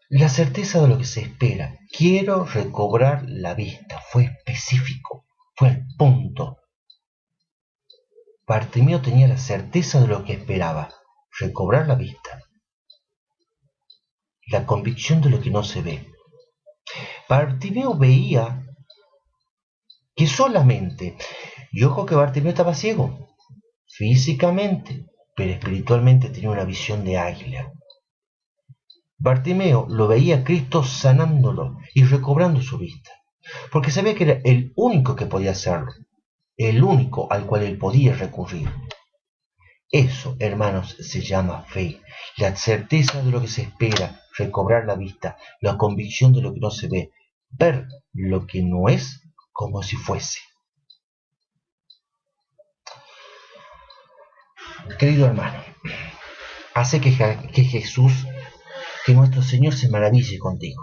La certeza de lo que se espera. Quiero recobrar la vista. Fue específico. Fue el punto. Bartimeo tenía la certeza de lo que esperaba. Recobrar la vista. La convicción de lo que no se ve. Bartimeo veía que solamente, y ojo que Bartimeo estaba ciego, físicamente, pero espiritualmente tenía una visión de águila. Bartimeo lo veía a Cristo sanándolo y recobrando su vista, porque sabía que era el único que podía hacerlo, el único al cual él podía recurrir. Eso, hermanos, se llama fe, la certeza de lo que se espera, recobrar la vista, la convicción de lo que no se ve, ver lo que no es como si fuese. Querido hermano, hace que Jesús, que nuestro Señor se maraville contigo.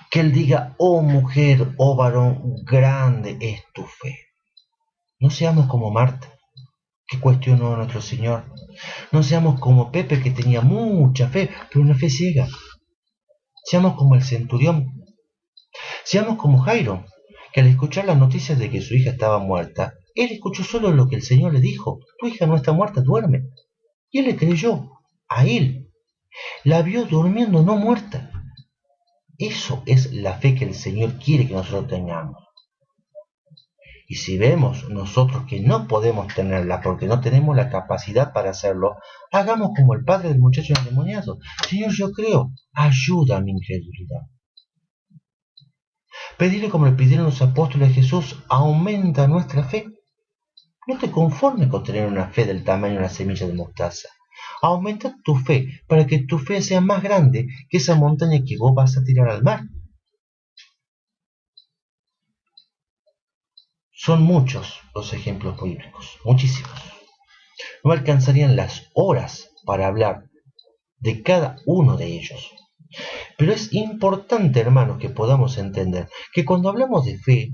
Que Él diga, oh mujer, oh varón, grande es tu fe. No seamos como Marta, que cuestionó a nuestro Señor. No seamos como Pepe, que tenía mucha fe, pero una fe ciega. Seamos como el centurión. Seamos como Jairo, que al escuchar las noticias de que su hija estaba muerta, él escuchó solo lo que el Señor le dijo. Tu hija no está muerta, duerme. Y él le creyó a él. La vio durmiendo, no muerta. Eso es la fe que el Señor quiere que nosotros tengamos. Y si vemos nosotros que no podemos tenerla porque no tenemos la capacidad para hacerlo, hagamos como el padre del muchacho endemoniado. Señor, yo creo, ayuda a mi incredulidad. Pedirle como le pidieron los apóstoles a Jesús, aumenta nuestra fe. No te conformes con tener una fe del tamaño de una semilla de mostaza. Aumenta tu fe para que tu fe sea más grande que esa montaña que vos vas a tirar al mar. Son muchos los ejemplos bíblicos, muchísimos. No alcanzarían las horas para hablar de cada uno de ellos. Pero es importante, hermanos, que podamos entender que cuando hablamos de fe,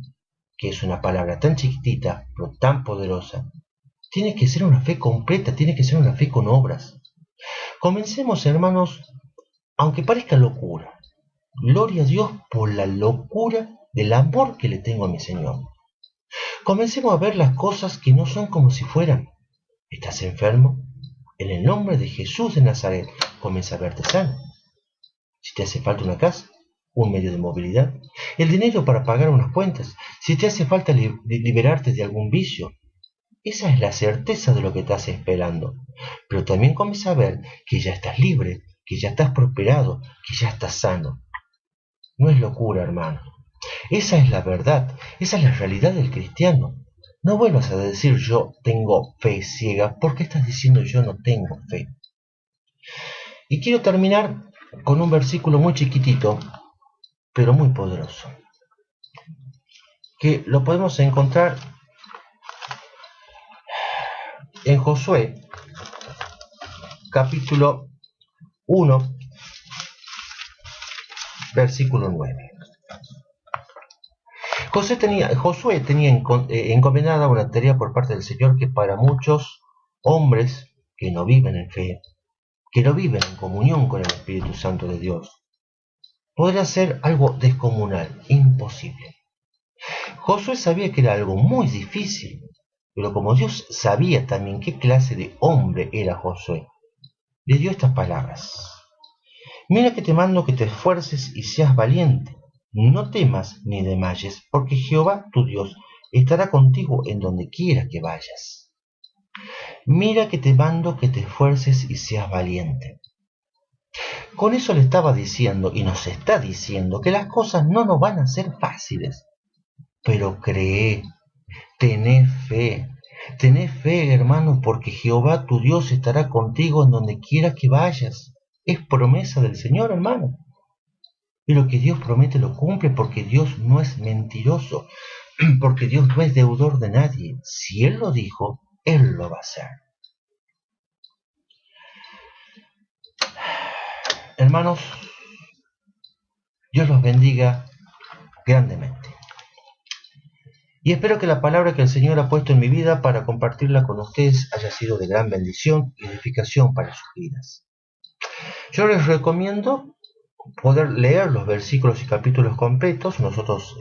que es una palabra tan chiquitita, pero tan poderosa, tiene que ser una fe completa, tiene que ser una fe con obras. Comencemos, hermanos, aunque parezca locura. Gloria a Dios por la locura del amor que le tengo a mi Señor. Comencemos a ver las cosas que no son como si fueran. ¿Estás enfermo? En el nombre de Jesús de Nazaret, comienza a verte sano. Si te hace falta una casa, un medio de movilidad, el dinero para pagar unas cuentas, si te hace falta liberarte de algún vicio, esa es la certeza de lo que estás esperando. Pero también comienza a ver que ya estás libre, que ya estás prosperado, que ya estás sano. No es locura, hermano. Esa es la verdad, esa es la realidad del cristiano. No vuelvas a decir yo tengo fe ciega, porque estás diciendo yo no tengo fe. Y quiero terminar con un versículo muy chiquitito, pero muy poderoso, que lo podemos encontrar en Josué, capítulo 1, versículo 9. Josué tenía encomendada una tarea por parte del Señor que para muchos hombres que no viven en fe, que no viven en comunión con el Espíritu Santo de Dios, podría ser algo descomunal, imposible. Josué sabía que era algo muy difícil, pero como Dios sabía también qué clase de hombre era Josué, le dio estas palabras: mira que te mando que te esfuerces y seas valiente. No temas ni desmayes, porque Jehová tu Dios estará contigo en donde quiera que vayas. Mira que te mando que te esfuerces y seas valiente. Con eso le estaba diciendo, y nos está diciendo, que las cosas no nos van a ser fáciles. Pero cree, tened fe, hermano, porque Jehová tu Dios estará contigo en donde quiera que vayas. Es promesa del Señor, hermano. Y lo que Dios promete lo cumple, porque Dios no es mentiroso, porque Dios no es deudor de nadie. Si Él lo dijo, Él lo va a hacer. Hermanos, Dios los bendiga grandemente. Y espero que la palabra que el Señor ha puesto en mi vida para compartirla con ustedes haya sido de gran bendición y edificación para sus vidas. Yo les recomiendo poder leer los versículos y capítulos completos. Nosotros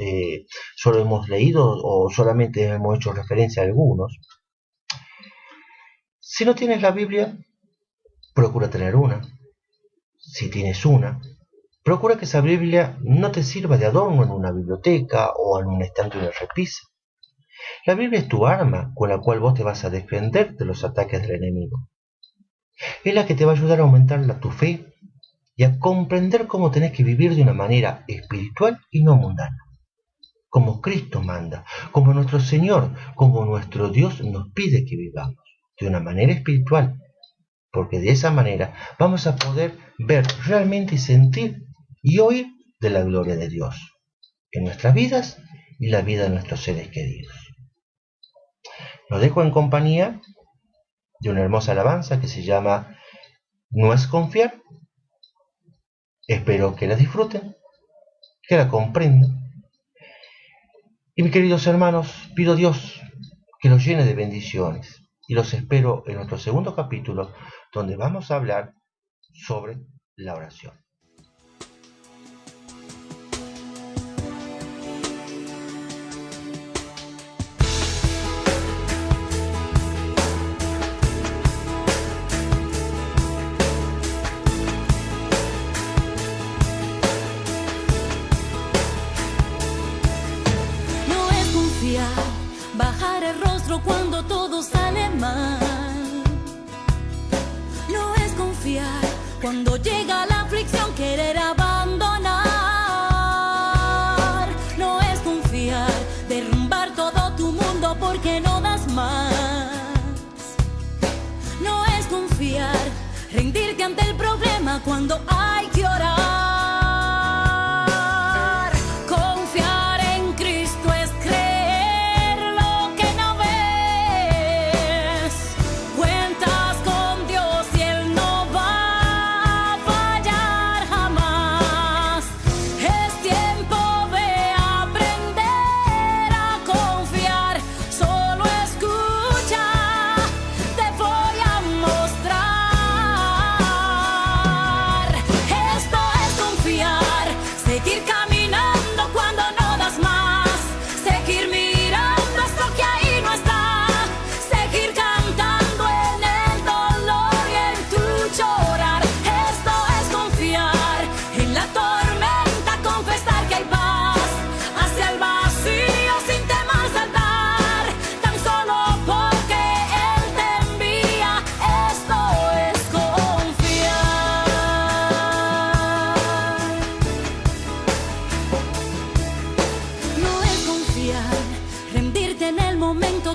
solo hemos leído o solamente hemos hecho referencia a algunos. Si no tienes la Biblia, procura tener una. Si tienes una, procura que esa Biblia no te sirva de adorno en una biblioteca o en un estante de una repisa. La Biblia es tu arma con la cual vos te vas a defender de los ataques del enemigo. Es la que te va a ayudar a aumentar tu fe y a comprender cómo tenés que vivir de una manera espiritual y no mundana, como Cristo manda, como nuestro Señor, como nuestro Dios nos pide que vivamos, de una manera espiritual, porque de esa manera vamos a poder ver realmente y sentir y oír de la gloria de Dios en nuestras vidas y la vida de nuestros seres queridos. Los dejo en compañía de una hermosa alabanza que se llama No es confiar. Espero que la disfruten, que la comprendan. Y mis queridos hermanos, pido a Dios que los llene de bendiciones y los espero en nuestro segundo capítulo, donde vamos a hablar sobre la oración. Bajar el rostro cuando todo sale mal. No es confiar cuando llega la aflicción, querer abandonar. No es confiar, derrumbar todo tu mundo porque no das más. No es confiar, rendirte ante el problema cuando hay que orar.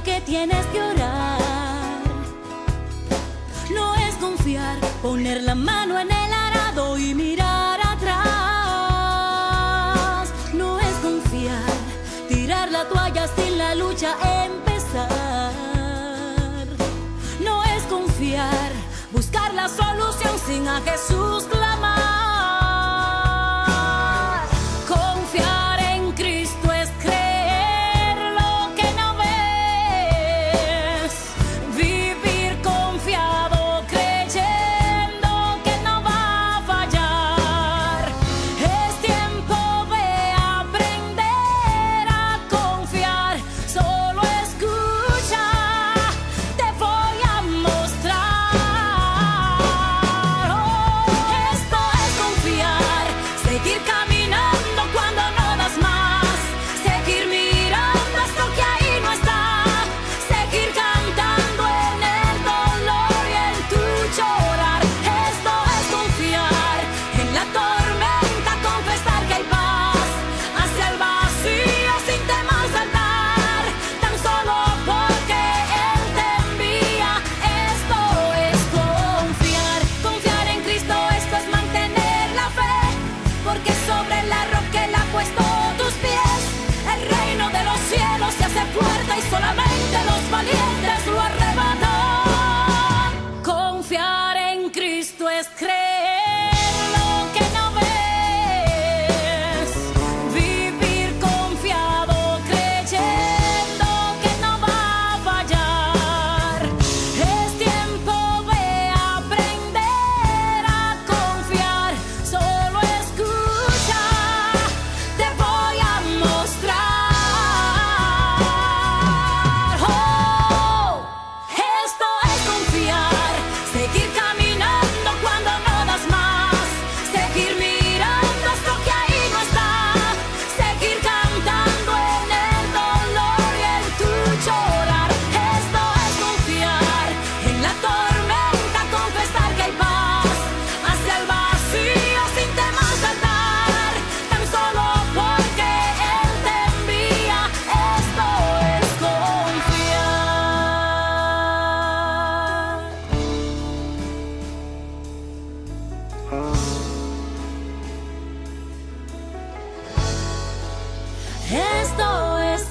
Que tienes que orar. No es confiar, poner la mano en el arado y mirar atrás. No es confiar, tirar la toalla sin la lucha empezar. No es confiar, buscar la solución sin a Jesús clamar. Confiar Esto es